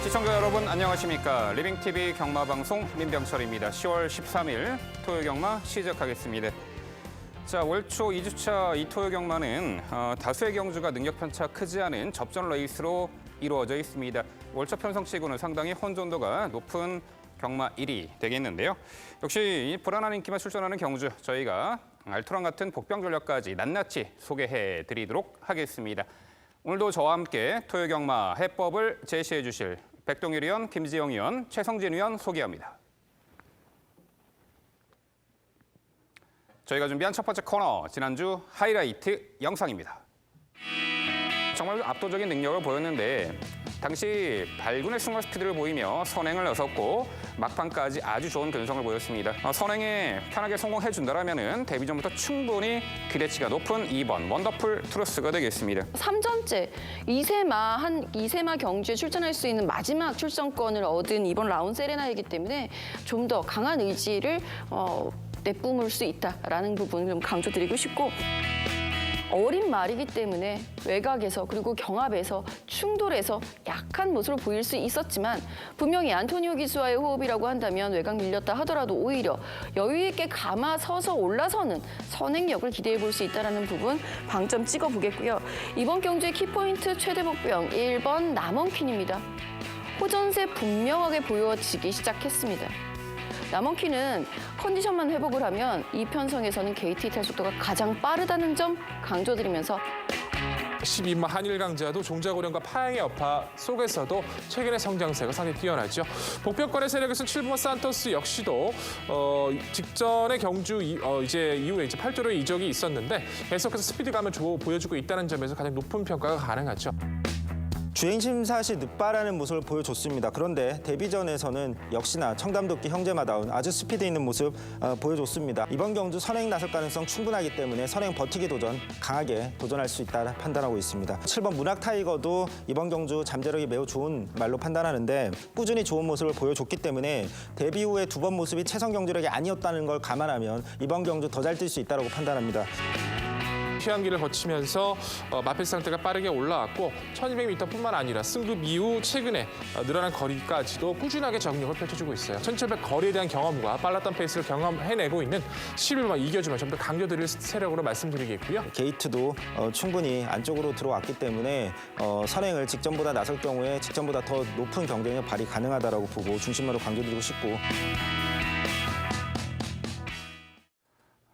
시청자 여러분 안녕하십니까. 리빙TV 경마방송 민병철입니다. 10월 13일 토요 경마 시작하겠습니다. 자, 월 초 2주차 이 토요 경마는 다수의 경주가 능력 편차 크지 않은 접전 레이스로 이루어져 있습니다. 월 초 편성치고는 상당히 혼돈도가 높은 경마 1위 되겠는데요. 역시 이 불안한 인기만 출전하는 경주, 저희가 알토란 같은 복병 전략까지 낱낱이 소개해 드리도록 하겠습니다. 오늘도 저와 함께 토요 경마 해법을 제시해 주실 백동일 의원, 김지영 의원, 최성진 의원 소개합니다. 저희가 준비한 첫 번째 코너, 지난주 하이라이트 영상입니다. 정말 압도적인 능력을 보였는데 당시 발군의 승마 스피드를 보이며 선행을 나섰고 막판까지 아주 좋은 근성을 보였습니다. 선행에 편하게 성공해준다면 데뷔 전부터 충분히 기대치가 높은 2번 원더풀 트루스가 되겠습니다. 3전째 2세마 경주에 출전할 수 있는 마지막 출전권을 얻은 이번 라운 세레나이기 때문에 좀 더 강한 의지를 내뿜을 수 있다라는 부분을 좀 강조드리고 싶고, 어린 말이기 때문에 외곽에서 그리고 경합에서 충돌해서 약한 모습을 보일 수 있었지만 분명히 안토니오 기수와의 호흡이라고 한다면 외곽 밀렸다 하더라도 오히려 여유 있게 감아 서서 올라서는 선행력을 기대해 볼 수 있다는 부분 방점 찍어보겠고요. 이번 경주의 키포인트 최대 복병 1번 남원퀸입니다. 호전세 분명하게 보여지기 시작했습니다. 남원퀸은 컨디션만 회복을 하면 이 편성에서는 게이트 이탈 속도가 가장 빠르다는 점 강조드리면서 12마 한일 강자도 종자고령과 파양의 여파 속에서도 최근의 성장세가 상당히 뛰어나죠. 복병권의 세력에서는 7번 산토스 역시도 직전의 경주 이후에 8조로의 이적이 있었는데 계속해서 스피드감을 보여주고 있다는 점에서 가장 높은 평가가 가능하죠. 주행심사 시 늦바라는 모습을 보여줬습니다. 그런데 데뷔전에서는 역시나 청담도끼 형제마다운 아주 스피드 있는 모습 보여줬습니다. 이번 경주 선행 나설 가능성 충분하기 때문에 선행 버티기 도전 강하게 도전할 수 있다 판단하고 있습니다. 7번 문학 타이거도 이번 경주 잠재력이 매우 좋은 말로 판단하는데 꾸준히 좋은 모습을 보여줬기 때문에 데뷔 후에 두 번 모습이 최선 경주력이 아니었다는 걸 감안하면 이번 경주 더 잘 뛸 수 있다고 판단합니다. 휴양기를 거치면서 마페스 상태가 빠르게 올라왔고 1200m뿐만 아니라 승급 이후 최근에 늘어난 거리까지도 꾸준하게 적응력을 펼쳐주고 있어요. 1700 거리에 대한 경험과 빨랐던 페이스를 경험해내고 있는 11번 이겨주면 좀 더 강조드릴 세력으로 말씀드리겠고요. 게이트도 충분히 안쪽으로 들어왔기 때문에 선행을 직전보다 나설 경우에 직전보다 더 높은 경쟁력 발휘 가능하다고 보고 중심으로 강조드리고 싶고.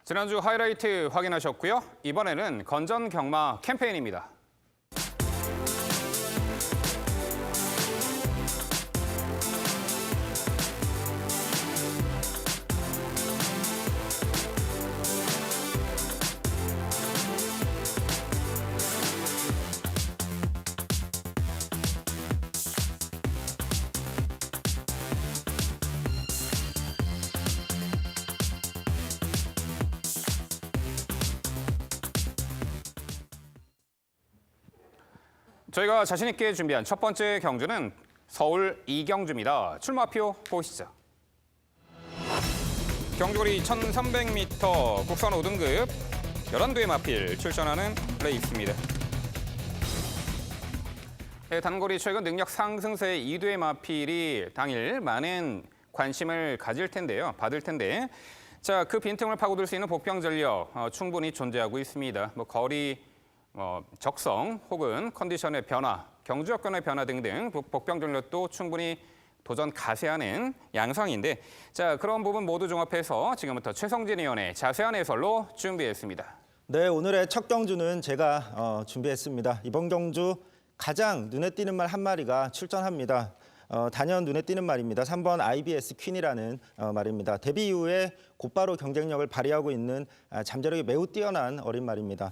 지난주 하이라이트 확인하셨고요. 이번에는 건전 경마 캠페인입니다. 저희가 자신 있게 준비한 첫 번째 경주는 서울 이경주입니다. 출마표 보시죠. 경주거리 1300m 국산 5등급 11두의 마필 출전하는 레이스입니다. 단거리 최근 능력 상승세의 2두의 마필이 당일 많은 관심을 받을 텐데 자, 그 빈틈을 파고들 수 있는 복병 전력 충분히 존재하고 있습니다. 거리 적성 혹은 컨디션의 변화, 경주 여건의 변화 등등 복병 전력도 충분히 도전 가세하는 양상인데, 자, 그런 부분 모두 종합해서 지금부터 최성진 의원의 자세한 해설로 준비했습니다. 네, 오늘의 첫 경주는 제가 준비했습니다. 이번 경주 가장 눈에 띄는 말 한 마리가 출전합니다. 단연 눈에 띄는 말입니다. 3번 IBS 퀸이라는 말입니다. 데뷔 이후에 곧바로 경쟁력을 발휘하고 있는 잠재력이 매우 뛰어난 어린 말입니다.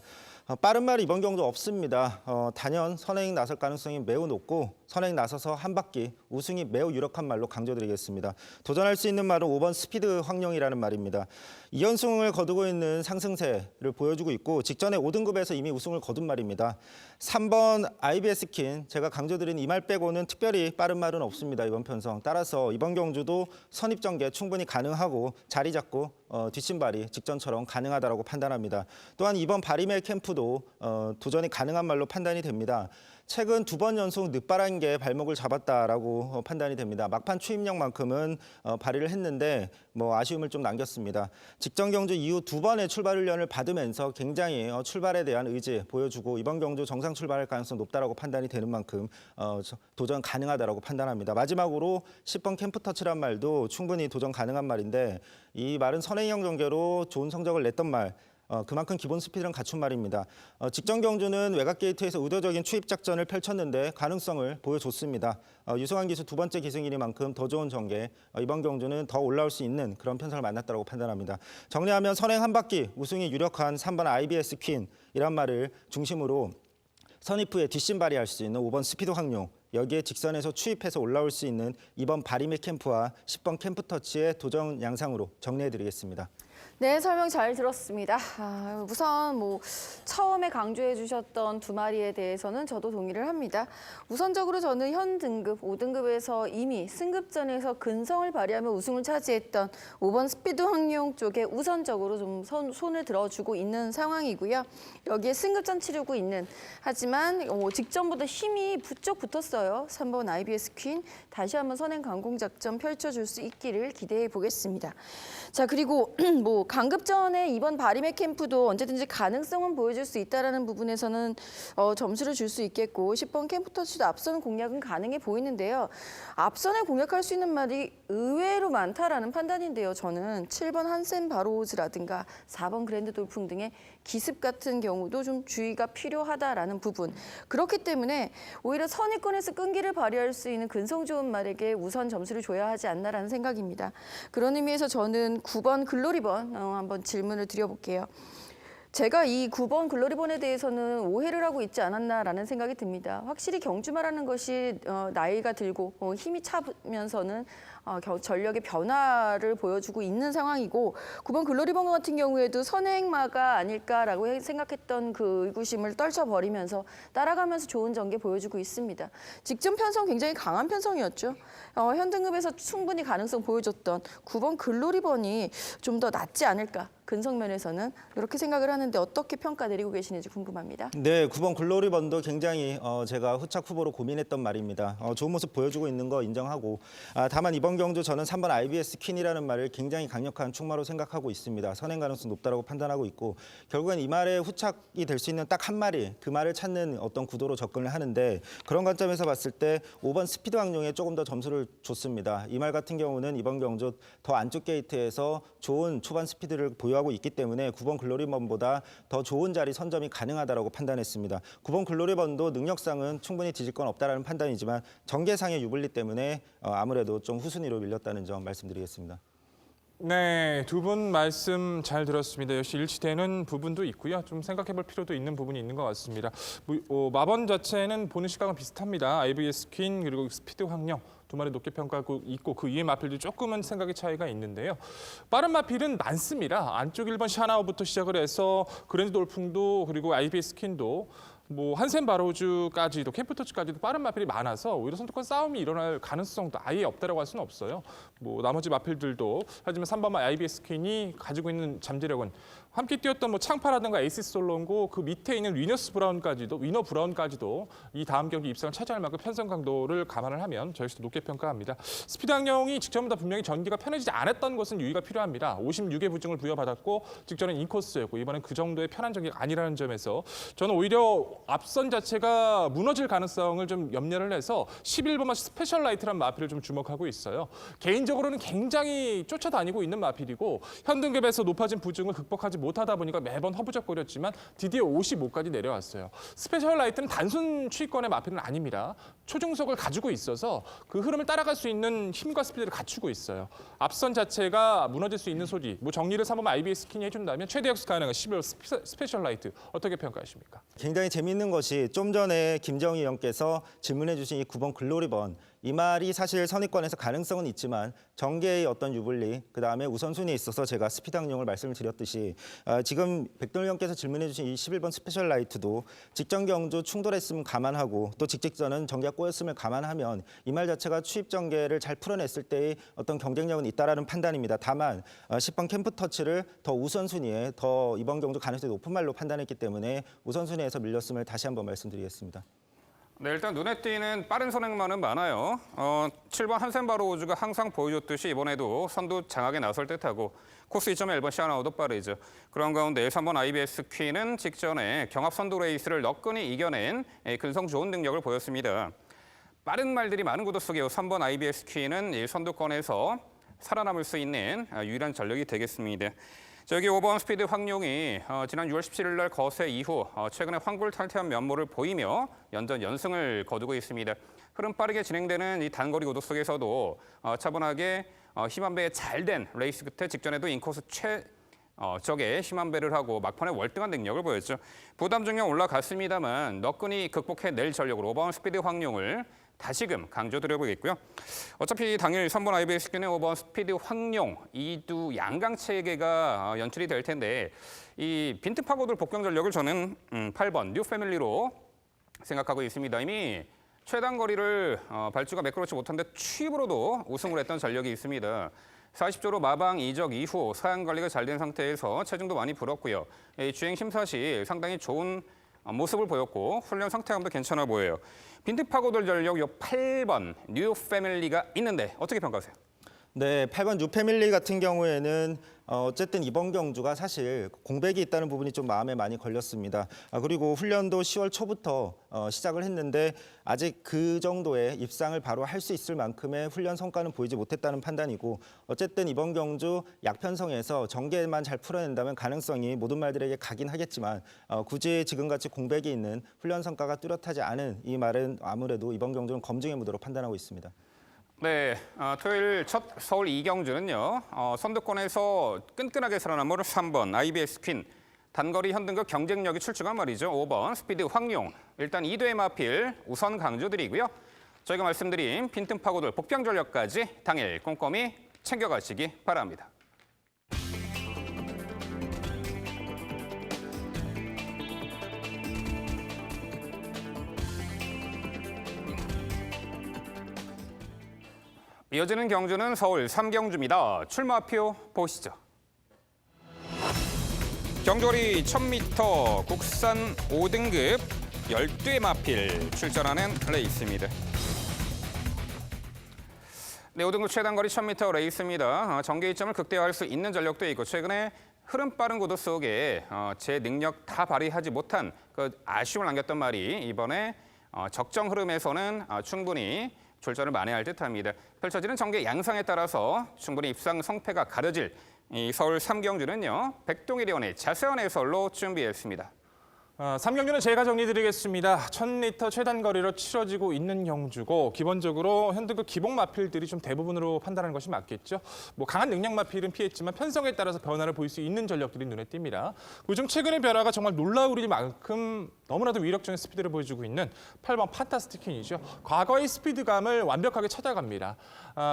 빠른 말이 이번 경주 없습니다. 단연 선행 나설 가능성이 매우 높고 선행 나서서 한 바퀴 우승이 매우 유력한 말로 강조드리겠습니다. 도전할 수 있는 말은 5번 스피드 황룡이라는 말입니다. 2연승을 거두고 있는 상승세를 보여주고 있고 직전에 5등급에서 이미 우승을 거둔 말입니다. 3번 IBS 퀸, 제가 강조드린 이 말 빼고는 특별히 빠른 말은 없습니다. 이번 편성. 따라서 이번 경주도 선입전개 충분히 가능하고 자리 잡고 뒷심발이 직전처럼 가능하다고 판단합니다. 또한 이번 바리멜 캠프도 도전이 가능한 말로 판단이 됩니다. 최근 2번 연속 늦발한 게 발목을 잡았다라고 판단이 됩니다. 막판 추임력만큼은 발휘를 했는데 아쉬움을 좀 남겼습니다. 직전 경주 이후 2번의 출발 훈련을 받으면서 굉장히 출발에 대한 의지 보여주고 이번 경주 정상 출발할 가능성 높다라고 판단이 되는 만큼 도전 가능하다라고 판단합니다. 마지막으로 10번 캠프터치란 말도 충분히 도전 가능한 말인데 이 말은 선행형 전개로 좋은 성적을 냈던 말. 그만큼 기본 스피드는 갖춘 말입니다. 직전 경주는 외곽 게이트에서 의도적인 추입 작전을 펼쳤는데 가능성을 보여줬습니다. 유승환 기수 2번째 기승이니만큼 더 좋은 전개, 이번 경주는 더 올라올 수 있는 그런 편성을 만났다고 판단합니다. 정리하면 선행 한 바퀴 우승이 유력한 3번 IBS 퀸이란 말을 중심으로 선입 후에 뒷심 발휘할 수 있는 5번 스피드 확용, 여기에 직선에서 추입해서 올라올 수 있는 2번 바리밀 캠프와 10번 캠프터치의 도전 양상으로 정리해드리겠습니다. 네, 설명 잘 들었습니다. 우선 처음에 강조해 주셨던 두 마리에 대해서는 저도 동의를 합니다. 우선적으로 저는 현 등급 5등급에서 이미 승급전에서 근성을 발휘하며 우승을 차지했던 5번 스피드 황룡 쪽에 우선적으로 좀 손을 들어주고 있는 상황이고요. 여기에 승급전 치르고 있는 하지만 직전보다 힘이 부쩍 붙었어요. 3번 IBS 퀸 다시 한번 선행 강공 작전 펼쳐줄 수 있기를 기대해 보겠습니다. 자, 그리고 강급전에 이번 바리메 캠프도 언제든지 가능성은 보여줄 수 있다는 부분에서는 점수를 줄 수 있겠고 10번 캠프터치도 앞선 공략은 가능해 보이는데요. 앞선에 공략할 수 있는 말이 의외로 많다라는 판단인데요. 저는 7번 한센 바로우즈라든가 4번 그랜드 돌풍 등의 기습 같은 경우도 좀 주의가 필요하다라는 부분. 그렇기 때문에 오히려 선의권에서 끈기를 발휘할 수 있는 근성 좋은 말에게 우선 점수를 줘야 하지 않나라는 생각입니다. 그런 의미에서 저는 9번 글로리번 한번 질문을 드려볼게요. 제가 이 9번 글로리본에 대해서는 오해를 하고 있지 않았나라는 생각이 듭니다. 확실히 경주마라는 것이 나이가 들고 힘이 차면서는 전력의 변화를 보여주고 있는 상황이고 9번 글로리본 같은 경우에도 선행마가 아닐까라고 생각했던 그 의구심을 떨쳐버리면서 따라가면서 좋은 전개 보여주고 있습니다. 직전 편성 굉장히 강한 편성이었죠. 현 등급에서 충분히 가능성 보여줬던 9번 글로리본이 좀 더 낫지 않을까. 근성면에서는 이렇게 생각을 하는데 어떻게 평가 내리고 계시는지 궁금합니다. 네, 9번 글로리번도 굉장히 제가 후착 후보로 고민했던 말입니다. 좋은 모습 보여주고 있는 거 인정하고 다만 이번 경주 저는 3번 IBS 퀸이라는 말을 굉장히 강력한 충마로 생각하고 있습니다. 선행 가능성 높다고 판단하고 있고 결국엔 이 말의 후착이 될 수 있는 딱 한 마리, 그 말을 찾는 어떤 구도로 접근을 하는데 그런 관점에서 봤을 때 5번 스피드 확용에 조금 더 점수를 줬습니다. 이 말 같은 경우는 이번 경주 더 안쪽 게이트에서 좋은 초반 스피드를 보유하고 있기 때문에 9번 글로리번보다 더 좋은 자리 선점이 가능하다고 판단했습니다. 9번 글로리번도 능력상은 충분히 뒤질 건 없다라는 판단이지만 전개상의 유불리 때문에 아무래도 좀 후순위로 밀렸다는 점 말씀드리겠습니다. 네, 두 분 말씀 잘 들었습니다. 역시 일치되는 부분도 있고요. 좀 생각해볼 필요도 있는 부분이 있는 것 같습니다. 마번 자체는 보는 시각은 비슷합니다. IBS 퀸 그리고 스피드 확령 두 마리 높게 평가하고 있고 그 이외 마필도 조금은 생각의 차이가 있는데요. 빠른 마필은 많습니다. 안쪽 1번 샤나우부터 시작을 해서 그랜드 돌풍도 그리고 IBS 퀸도 한센 바로우즈까지도 캠프터치까지도 빠른 마필이 많아서 오히려 선두권 싸움이 일어날 가능성도 아예 없다라고 할 수는 없어요. 나머지 마필들도 하지만 3번 IBS 퀸이 가지고 있는 잠재력은 함께 뛰었던 창파라든가 에이시스 솔론고 그 밑에 있는 위너 브라운까지도 이 다음 경기 입상을 차지할 만큼 편성 강도를 감안을 하면 저희 역시도 높게 평가합니다. 스피드 항령이 직전보다 분명히 전기가 편해지지 않았던 것은 유의가 필요합니다. 56의 부증을 부여받았고 직전엔 인코스였고 이번엔 그 정도의 편한 전기가 아니라는 점에서 저는 오히려 앞선 자체가 무너질 가능성을 좀 염려를 해서 11번마 스페셜 라이트라는 마필을 좀 주목하고 있어요. 개인적으로는 굉장히 쫓아다니고 있는 마필이고 현 등급에서 높아진 부증을 극복하지 못하다 보니까 매번 허부적거렸지만 드디어 55까지 내려왔어요. 스페셜 라이트는 단순 추위권의 마필은 아닙니다. 초중속을 가지고 있어서 그 흐름을 따라갈 수 있는 힘과 스피드를 갖추고 있어요. 앞선 자체가 무너질 수 있는 소지, 정리를 3번 IBS 퀸이 해준다면 최대 역수 가능한 11번 스페셜 라이트 어떻게 평가하십니까? 굉장히 재미있는 것이 좀 전에 김정희 의원께서 질문해 주신 이 9번 글로리번 이 말이 사실 선의권에서 가능성은 있지만 전개의 어떤 유불리 그다음에 우선순위에 있어서 제가 스피드 항령을 말씀을 드렸듯이 지금 백동일 의원께서 질문해 주신 이 11번 스페셜 라이트도 직전 경주 충돌했음을 감안하고 또 직직전은 전개가 꼬였음을 감안하면 이 말 자체가 추입 전개를 잘 풀어냈을 때의 어떤 경쟁력은 있다라는 판단입니다. 다만 10번 캠프 터치를 더 우선순위에 더 이번 경주 가능성이 높은 말로 판단했기 때문에 우선순위에서 밀렸음을 다시 한번 말씀드리겠습니다. 네, 일단 눈에 띄는 빠른 선행만은 많아요. 7번 한센바로우즈가 항상 보여줬듯이 이번에도 선두 장악에 나설 듯하고 코스 2.1번 시아나우도 빠르죠. 그런 가운데 3번 IBS 퀸은 직전에 경합 선두 레이스를 너끈히 이겨낸 근성 좋은 능력을 보였습니다. 빠른 말들이 많은 구도 속에 3번 IBS 퀸은 이 선두권에서 살아남을 수 있는 유일한 전력이 되겠습니다. 자, 여기 5번 스피드 황룡이 지난 6월 17일 날 거세 이후 최근에 환골탈태한 면모를 보이며 연전 연승을 거두고 있습니다. 흐름 빠르게 진행되는 이 단거리 구도 속에서도 차분하게 힘한 배에 잘된 레이스 끝에 직전에도 인코스 적에 힘한 배를 하고 막판에 월등한 능력을 보였죠. 부담 중에 올라갔습니다만 너끈히 극복해낼 전력으로 5번 스피드 황룡을 다시금 강조드려보겠고요. 어차피 당일 3번 IBSQ는 5번 스피드 황룡, 이두 양강 체계가 연출이 될 텐데 이 빈틈 파고들 복병 전력을 저는 8번 뉴 패밀리로 생각하고 있습니다. 이미 최단 거리를 발주가 매끄럽지 못한데 취입으로도 우승을 했던 전력이 있습니다. 40조로 마방 이적 이후 사양 관리가 잘 된 상태에서 체중도 많이 불었고요. 주행 심사 시 상당히 좋은 모습을 보였고 훈련 상태감도 괜찮아 보여요. 빈틈 파고들 전력 요 8번 뉴 패밀리가 있는데 어떻게 평가하세요? 네, 8번 뉴패밀리 같은 경우에는 어쨌든 이번 경주가 사실 공백이 있다는 부분이 좀 마음에 많이 걸렸습니다. 그리고 훈련도 10월 초부터 시작을 했는데 아직 그 정도의 입상을 바로 할 수 있을 만큼의 훈련 성과는 보이지 못했다는 판단이고 어쨌든 이번 경주 약편성에서 전개만 잘 풀어낸다면 가능성이 모든 말들에게 가긴 하겠지만 굳이 지금같이 공백이 있는 훈련 성과가 뚜렷하지 않은 이 말은 아무래도 이번 경주는 검증의 무도로 판단하고 있습니다. 네, 토요일 첫 서울 2경주는요. 선두권에서 끈끈하게 살아남은 3번 IBS 퀸. 단거리 현등급 경쟁력이 출중한 말이죠. 5번 스피드 황룡. 일단 2도의 마필 우선 강조드리고요. 저희가 말씀드린 빈틈 파고들 복병 전력까지 당일 꼼꼼히 챙겨가시기 바랍니다. 이어지는 경주는 서울 3경주입니다. 출마표 보시죠. 경주거리 1000m 국산 5등급 12의 마필 출전하는 레이스입니다. 네, 5등급 최단거리 1000m 레이스입니다. 전개 이점을 극대화할 수 있는 전력도 있고 최근에 흐름 빠른 구도 속에 제 능력 다 발휘하지 못한 그 아쉬움을 남겼던 말이 이번에 적정 흐름에서는 충분히 출전을 만회할 듯합니다. 펼쳐지는 전개 양상에 따라서 충분히 입상 성패가 가려질 이 서울 3경주는요. 백동일 의원의 자세한 해설로 준비했습니다. 3경주는 제가 정리드리겠습니다. 1000m 최단 거리로 치러지고 있는 경주고 기본적으로 현등급 기복 마필들이 좀 대부분으로 판단하는 것이 맞겠죠. 뭐 강한 능력 마필은 피했지만 편성에 따라서 변화를 보일 수 있는 전력들이 눈에 띕니다. 그중 최근의 변화가 정말 놀라울 만큼 너무나도 위력적인 스피드를 보여주고 있는 8번 판타스티퀸이죠. 과거의 스피드감을 완벽하게 찾아갑니다.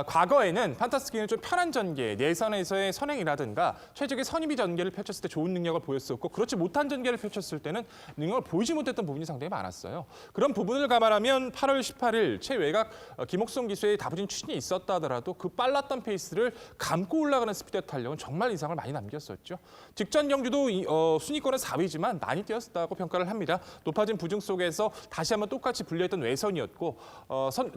과거에는 판타스티퀸은 좀 편한 전개, 내선에서의 선행이라든가 최적의 선입이 전개를 펼쳤을 때 좋은 능력을 보였었고 그렇지 못한 전개를 펼쳤을 때는 능력을 보이지 못했던 부분이 상당히 많았어요. 그런 부분을 감안하면 8월 18일 최외곽 김옥성 기수의 다부진 추진이 있었다 하더라도 그 빨랐던 페이스를 감고 올라가는 스피드 탄력은 정말 인상을 많이 남겼었죠. 직전 경주도 순위권은 4위지만 많이 뛰었다고 평가를 합니다. 높아진 부중 속에서 다시 한번 똑같이 분리했던 외선이었고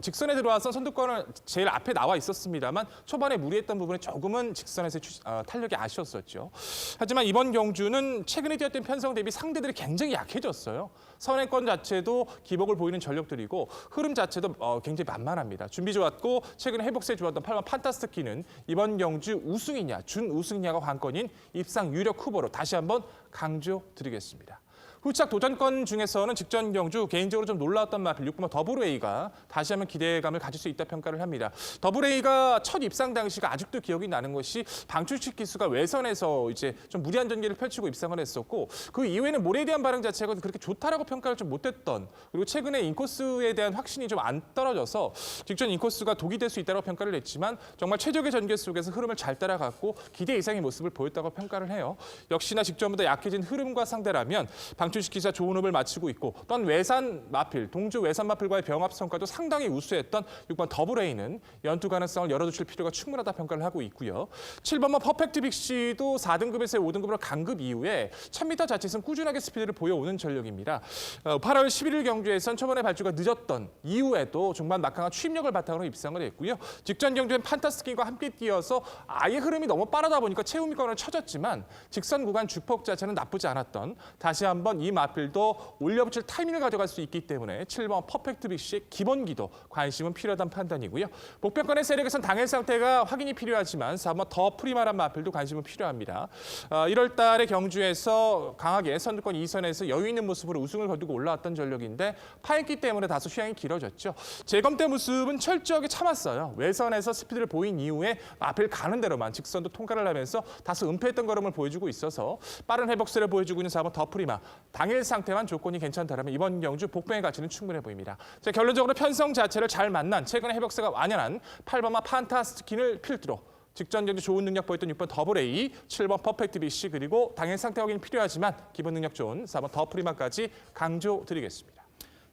직선에 들어와서 선두권은 제일 앞에 나와 있었습니다만 초반에 무리했던 부분에 조금은 직선에서 탄력이 아쉬웠었죠. 하지만 이번 경주는 최근에 뛰었던 편성 대비 상대들이 굉장히 약해졌어요. 선행권 자체도 기복을 보이는 전력들이고 흐름 자체도 굉장히 만만합니다. 준비 좋았고 최근에 회복세 좋았던 8번 판타스티키는 이번 경주 우승이냐 준우승이냐가 관건인 입상 유력 후보로 다시 한번 강조드리겠습니다. 후착 도전권 중에서는 직전 경주 개인적으로 좀 놀라웠던 마필 6번 더블A가 다시 한번 기대감을 가질 수 있다 평가를 합니다. 더블A가 첫 입상 당시가 아직도 기억이 나는 것이 방출식 기수가 외선에서 이제 좀 무리한 전개를 펼치고 입상을 했었고 그 이후에는 모래에 대한 반응 자체가 그렇게 좋다라고 평가를 좀 못했던 그리고 최근에 인코스에 대한 확신이 좀 안 떨어져서 직전 인코스가 독이 될 수 있다고 평가를 했지만 정말 최적의 전개 속에서 흐름을 잘 따라갔고 기대 이상의 모습을 보였다고 평가를 해요. 역시나 직전보다 약해진 흐름과 상대라면 완투시키자 좋은 호흡을 마치고 있고 또한 외산 마필, 동주 외산 마필과의 병합 성과도 상당히 우수했던 6번 더블 A는 연투 가능성을 열어두실 필요가 충분하다 평가를 하고 있고요. 7번번 퍼펙트 빅시도 4등급에서 5등급으로 강급 이후에 1000m 자체에서는 꾸준하게 스피드를 보여오는 전력입니다. 8월 11일 경주에선 초반에 발주가 늦었던 이후에도 중반 막강한 추임력을 바탕으로 입상을 했고요. 직전 경주엔 판타스킨과 함께 뛰어서 아예 흐름이 너무 빠르다 보니까 최후미권을 쳐졌지만 직선 구간 주폭 자체는 나쁘지 않았던 다시 한번 이 마필도 올려붙일 타이밍을 가져갈 수 있기 때문에 7번 퍼펙트 빅시의 기본기도 관심은 필요하다는 판단이고요. 복병권의 세력에선 당일 상태가 확인이 필요하지만 4번 더 프리마란 마필도 관심은 필요합니다. 1월 달에 경주에서 강하게 선두권 2선에서 여유 있는 모습으로 우승을 거두고 올라왔던 전력인데 파인기 때문에 다소 휴양이 길어졌죠. 재검 때 모습은 철저하게 참았어요. 외선에서 스피드를 보인 이후에 마필 가는 대로만 직선도 통과를 하면서 다소 은폐했던 걸음을 보여주고 있어서 빠른 회복세를 보여주고 있는 4번 더 프리마. 당일 상태만 조건이 괜찮다면 이번 경주 복병의 가치는 충분해 보입니다. 자, 결론적으로 편성 자체를 잘 만난 최근에 회복세가 완연한 8번마 판타스킨을 필두로 직전 경주 좋은 능력 보였던 6번 더블 A, 7번 퍼펙트 빅시 그리고 당일 상태 확인이 필요하지만 기본 능력 좋은 4번 더 프리마까지 강조드리겠습니다.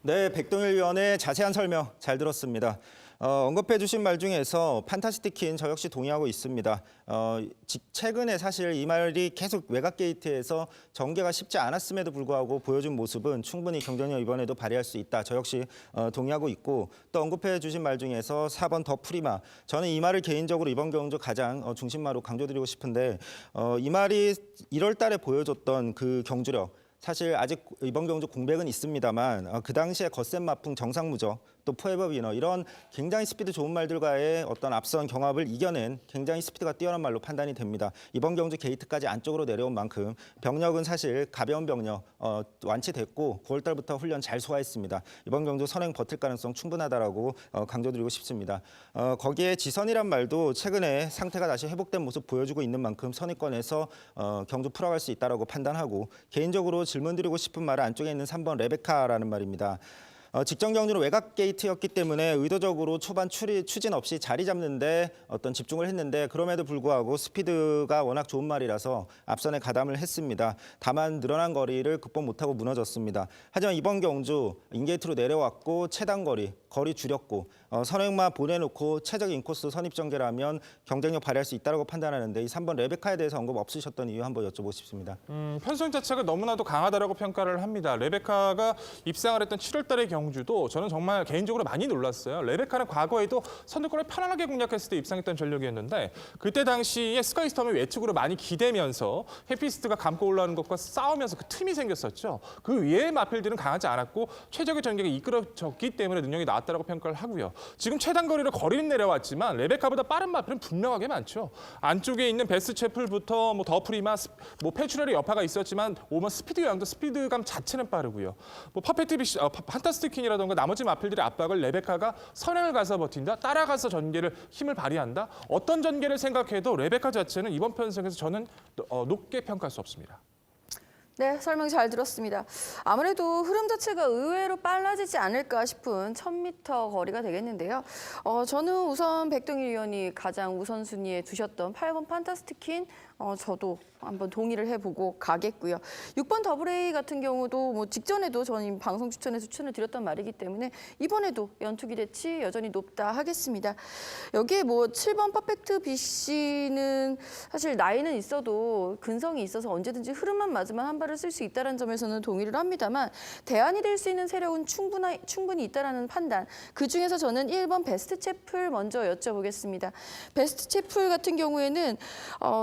네, 백동일 위원의 자세한 설명 잘 들었습니다. 언급해 주신 말 중에서 판타스티킨 저 역시 동의하고 있습니다. 최근에 사실 이 말이 계속 외곽 게이트에서 전개가 쉽지 않았음에도 불구하고 보여준 모습은 충분히 경쟁력 이번에도 발휘할 수 있다. 저 역시 동의하고 있고 또 언급해 주신 말 중에서 4번 더 프리마. 저는 이 말을 개인적으로 이번 경주 가장 중심마로 강조드리고 싶은데 이 말이 1월 달에 보여줬던 그 경주력 사실 아직 이번 경주 공백은 있습니다만 그 당시에 거센 마풍 정상무적 또 포에버 위너 이런 굉장히 스피드 좋은 말들과의 어떤 앞선 경합을 이겨낸 굉장히 스피드가 뛰어난 말로 판단이 됩니다. 이번 경주 게이트까지 안쪽으로 내려온 만큼 병력은 사실 가벼운 병력 완치됐고 9월 달부터 훈련 잘 소화했습니다. 이번 경주 선행 버틸 가능성 충분하다라고 강조드리고 싶습니다. 거기에 지선이란 말도 최근에 상태가 다시 회복된 모습 보여주고 있는 만큼 선의권에서 경주 풀어갈 수 있다라고 판단하고 개인적으로 질문드리고 싶은 말은 안쪽에 있는 3번 레베카라는 말입니다. 직전 경주는 외곽 게이트였기 때문에 의도적으로 초반 추진 없이 자리 잡는데 어떤 집중을 했는데 그럼에도 불구하고 스피드가 워낙 좋은 말이라서 앞선에 가담을 했습니다. 다만 늘어난 거리를 극복 못하고 무너졌습니다. 하지만 이번 경주 인게이트로 내려왔고 최단 거리 줄였고 선행마 보내놓고 최적 인코스 선입 전개라면 경쟁력 발휘할 수 있다고 판단하는데 이 3번 레베카에 대해서 언급 없으셨던 이유 한번 여쭤보고 싶습니다. 편성 자체가 너무나도 강하다라고 평가를 합니다. 레베카가 입상을 했던 7월 달의 경주도 저는 정말 개인적으로 많이 놀랐어요. 레베카는 과거에도 선두권을 편안하게 공략했을 때 입상했던 전력이었는데 그때 당시에 스카이스톰의 외측으로 많이 기대면서 해피스트가 감고 올라오는 것과 싸우면서 그 틈이 생겼었죠. 그 위에 마필들은 강하지 않았고 최적의 전개가 이끌어졌기 때문에 능력이 나왔다라고 평가를 하고요. 지금 최단 거리로 거리는 내려왔지만 레베카보다 빠른 마필은 분명하게 많죠. 안쪽에 있는 베스트 채플부터 더 프리마, 페츄럴의 여파가 있었지만 오면 스피드 요양도 스피드감 자체는 빠르고요. 퍼펙트 빅시, 판타스티킨이라던가 나머지 마필들의 압박을 레베카가 선행을 가서 버틴다, 따라가서 전개를 힘을 발휘한다. 어떤 전개를 생각해도 레베카 자체는 이번 편성에서 저는 높게 평가할 수 없습니다. 네, 설명 잘 들었습니다. 아무래도 흐름 자체가 의외로 빨라지지 않을까 싶은 1000m 거리가 되겠는데요. 저는 우선 백동일 위원이 가장 우선순위에 두셨던 8번 판타스티킨 저도 한번 동의를 해보고 가겠고요. 6번 더블 A 같은 경우도 직전에도 저는 방송 추천에서 추천을 드렸던 말이기 때문에 이번에도 연투 기대치 여전히 높다 하겠습니다. 여기에 7번 퍼펙트 BC는 사실 나이는 있어도 근성이 있어서 언제든지 흐름만 맞으면 한 발을 쓸 수 있다는 점에서는 동의를 합니다만 대안이 될 수 있는 세력은 충분히 있다라는 판단. 그중에서 저는 1번 베스트 채플 먼저 여쭤보겠습니다. 베스트 채플 같은 경우에는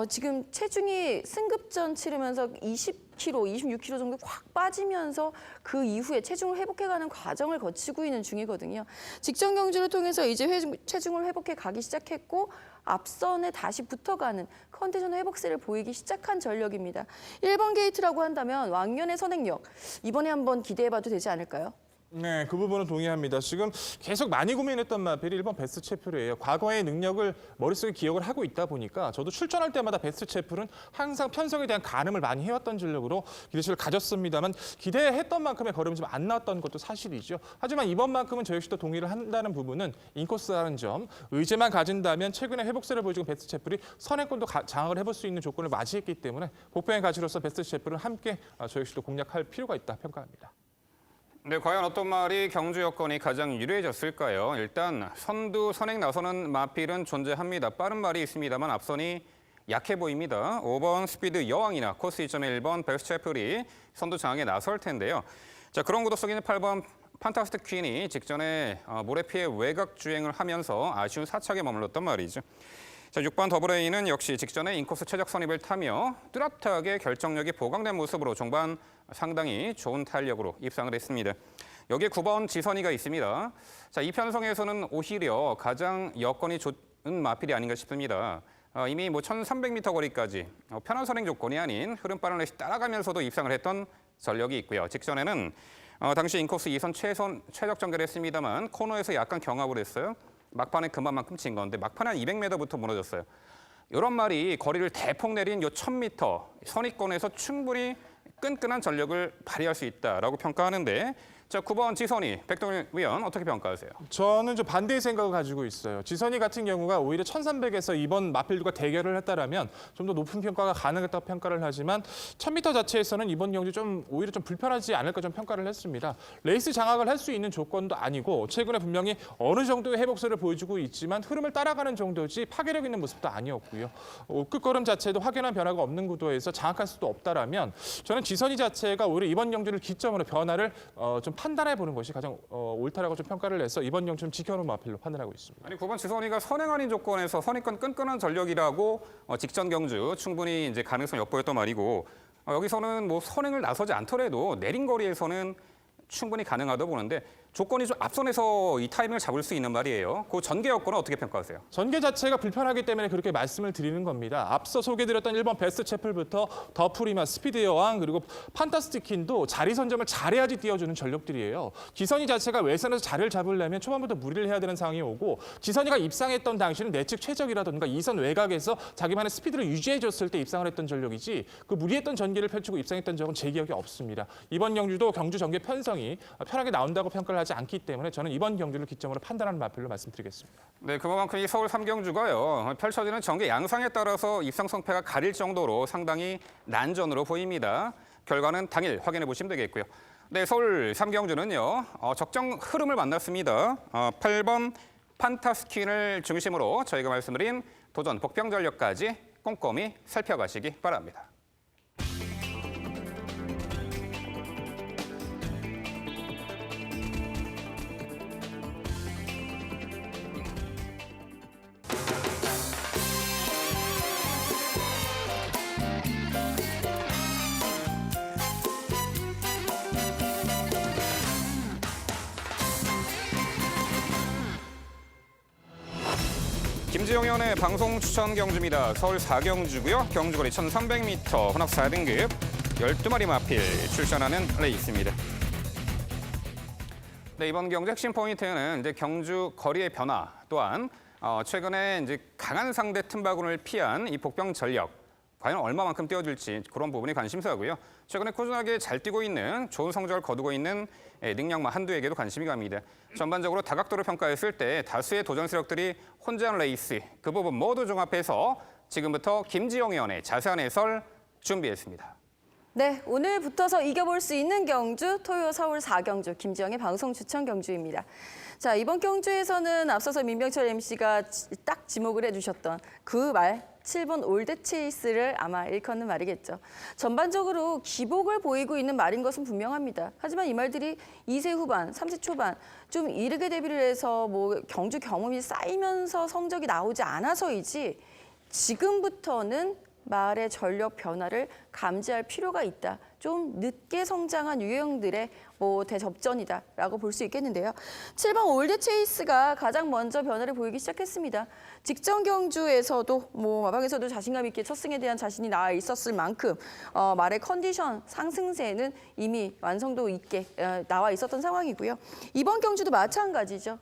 지금 체중이 승급전 치르면서 26kg 정도 확 빠지면서 그 이후에 체중을 회복해가는 과정을 거치고 있는 중이거든요. 직전 경주를 통해서 이제 체중을 회복해 가기 시작했고 앞선에 다시 붙어가는 컨디션 회복세를 보이기 시작한 전력입니다. 1번 게이트라고 한다면 왕년의 선행력 이번에 한번 기대해봐도 되지 않을까요? 네, 그 부분은 동의합니다. 지금 계속 많이 고민했던 마필이 1번 베스트 채플이에요. 과거의 능력을 머릿속에 기억을 하고 있다 보니까 저도 출전할 때마다 베스트 채플은 항상 편성에 대한 가늠을 많이 해왔던 전력으로 기대치를 가졌습니다만 기대했던 만큼의 걸음이 좀 안 나왔던 것도 사실이죠. 하지만 이번만큼은 저 역시도 동의를 한다는 부분은 인코스라는 점, 의지만 가진다면 최근에 회복세를 보여주고 베스트 채플이 선행권도 장악을 해볼 수 있는 조건을 맞이했기 때문에 복병의 가치로서 베스트 채플은 함께 저 역시도 공략할 필요가 있다 평가합니다. 네, 과연 어떤 말이 경주 여건이 가장 유리해졌을까요? 일단 선두 선행 나서는 마필은 존재합니다. 빠른 말이 있습니다만 앞선이 약해 보입니다. 5번 스피드 여왕이나 코스 2.1번 베스트 채플이 선두 장악에 나설 텐데요. 자, 그런 구도 속에 있는 8번 판타스틱 퀸이 직전에 모래 피해 외곽 주행을 하면서 아쉬운 4착에 머물렀단 말이죠. 자, 6번 더블레이는 역시 직전에 인코스 최적 선입을 타며 뚜렷하게 결정력이 보강된 모습으로 종반 상당히 좋은 탄력으로 입상을 했습니다. 여기에 9번 지선이가 있습니다. 자, 이 편성에서는 오히려 가장 여건이 좋은 마필이 아닌가 싶습니다. 이미 1300m 거리까지 편한 선행 조건이 아닌 흐름 빠른 레이스 따라가면서도 입상을 했던 전력이 있고요. 직전에는 당시 인코스 2선 최적 전개를 했습니다만 코너에서 약간 경합을 했어요. 막판에 그만큼 진 건데 막판에 한 200m부터 무너졌어요. 이런 말이 거리를 대폭 내린 요 1000m 선입권에서 충분히 끈끈한 전력을 발휘할 수 있다라고 평가하는데 자, 9번 지선이 백동일 위원 어떻게 평가하세요? 저는 좀 반대의 생각을 가지고 있어요. 지선이 같은 경우가 오히려 1300에서 이번 마필들과 대결을 했다라면 좀 더 높은 평가가 가능했다고 평가를 하지만 1000m 자체에서는 이번 경기 좀 오히려 좀 불편하지 않을까 좀 평가를 했습니다. 레이스 장악을 할 수 있는 조건도 아니고 최근에 분명히 어느 정도의 회복세를 보여주고 있지만 흐름을 따라가는 정도지 파괴력 있는 모습도 아니었고요. 끝걸음 자체도 확연한 변화가 없는 구도에서 장악할 수도 없다라면 저는 지선이 자체가 오히려 이번 경기를 기점으로 변화를 좀 판단해 보는 것이 가장 옳다라고 좀 평가를 해서 이번 경기 좀 지켜놓은 마필로 판단하고 있습니다. 아니 9번 지선이가 선행 아닌 조건에서 선입권 끈끈한 전력이라고 직전 경주 충분히 이제 가능성 엿보였던 말이고 여기서는 뭐 선행을 나서지 않더라도 내린 거리에서는 충분히 가능하다고 보는데 조건이 좀 앞선에서 이 타이밍을 잡을 수 있는 말이에요. 그 전개 여건은 어떻게 평가하세요? 전개 자체가 불편하기 때문에 그렇게 말씀을 드리는 겁니다. 앞서 소개드렸던 1번 베스트 채플부터 더 프리마, 스피드 여왕 그리고 판타스틱 퀸도 자리 선점을 잘해야지 띄워주는 전력들이에요. 지선이 자체가 외선에서 자리를 잡으려면 초반부터 무리를 해야 되는 상황이 오고 지선이가 입상했던 당시는 내측 최적이라든가 2선 외곽에서 자기만의 스피드를 유지해줬을 때 입상을 했던 전력이지 그 무리했던 전개를 펼치고 입상했던 적은 제 기억에 없습니다. 이번 경주도 경주 전개 편성이 편하게 나온다고 평가를 하지 않기 때문에 저는 이번 경주를 기점으로 판단하는 마필로 말씀드리겠습니다. 네, 그만큼 이 서울 3경주가요. 펼쳐지는 전개 양상에 따라서 입상 성패가 가릴 정도로 상당히 난전으로 보입니다. 결과는 당일 확인해 보시면 되겠고요. 네, 서울 3경주는요. 적정 흐름을 만났습니다. 8번 판타스퀸을 중심으로 저희가 말씀드린 도전 복병 전력까지 꼼꼼히 살펴가시기 바랍니다. 김지영 의원의 방송 추천 경주입니다. 서울 4경주고요. 경주거리 1300m 혼합 4등급 12마리 마필 출전하는 레이스입니다. 네, 이번 경주 핵심 포인트는 이제 경주 거리의 변화 또한 최근에 이제 강한 상대 틈바구니를 피한 이 복병 전력 과연 얼마만큼 띄워줄지 그런 부분이 관심사고요. 최근에 꾸준하게 잘 뛰고 있는 좋은 성적을 거두고 있는 능력마 한두에게도 관심이 갑니다. 전반적으로 다각도로 평가했을 때 다수의 도전 세력들이 혼자하는 레이스 그 부분 모두 종합해서 지금부터 김지영 의원의 자세한 해설 준비했습니다. 네, 오늘 붙어서 이겨볼 수 있는 경주 토요 서울 4경주 김지영의 방송 추천 경주입니다. 자, 이번 경주에서는 앞서서 민병철 MC가 딱 지목을 해주셨던 그 말 7번 올드 체이스를 아마 일컫는 말이겠죠. 전반적으로 기복을 보이고 있는 말인 것은 분명합니다. 하지만 이 말들이 2세 후반, 3세 초반 좀 이르게 데뷔를 해서 뭐 경주 경험이 쌓이면서 성적이 나오지 않아서이지 지금부터는 말의 전력 변화를 감지할 필요가 있다. 좀 좀 늦게 성장한 유형들의 대접전이다라고 볼 수 있겠는데요. 7번 올드 체이스가 가장 먼저 변화를 보이기 시작했습니다. 직전 경주에서도 마방에서도 자신감 있게 첫 승에 대한 자신이 나와 있었을 만큼 말의 컨디션 상승세는 이미 완성도 있게 나와 있었던 상황이고요. 이번 경주도 마찬가지죠.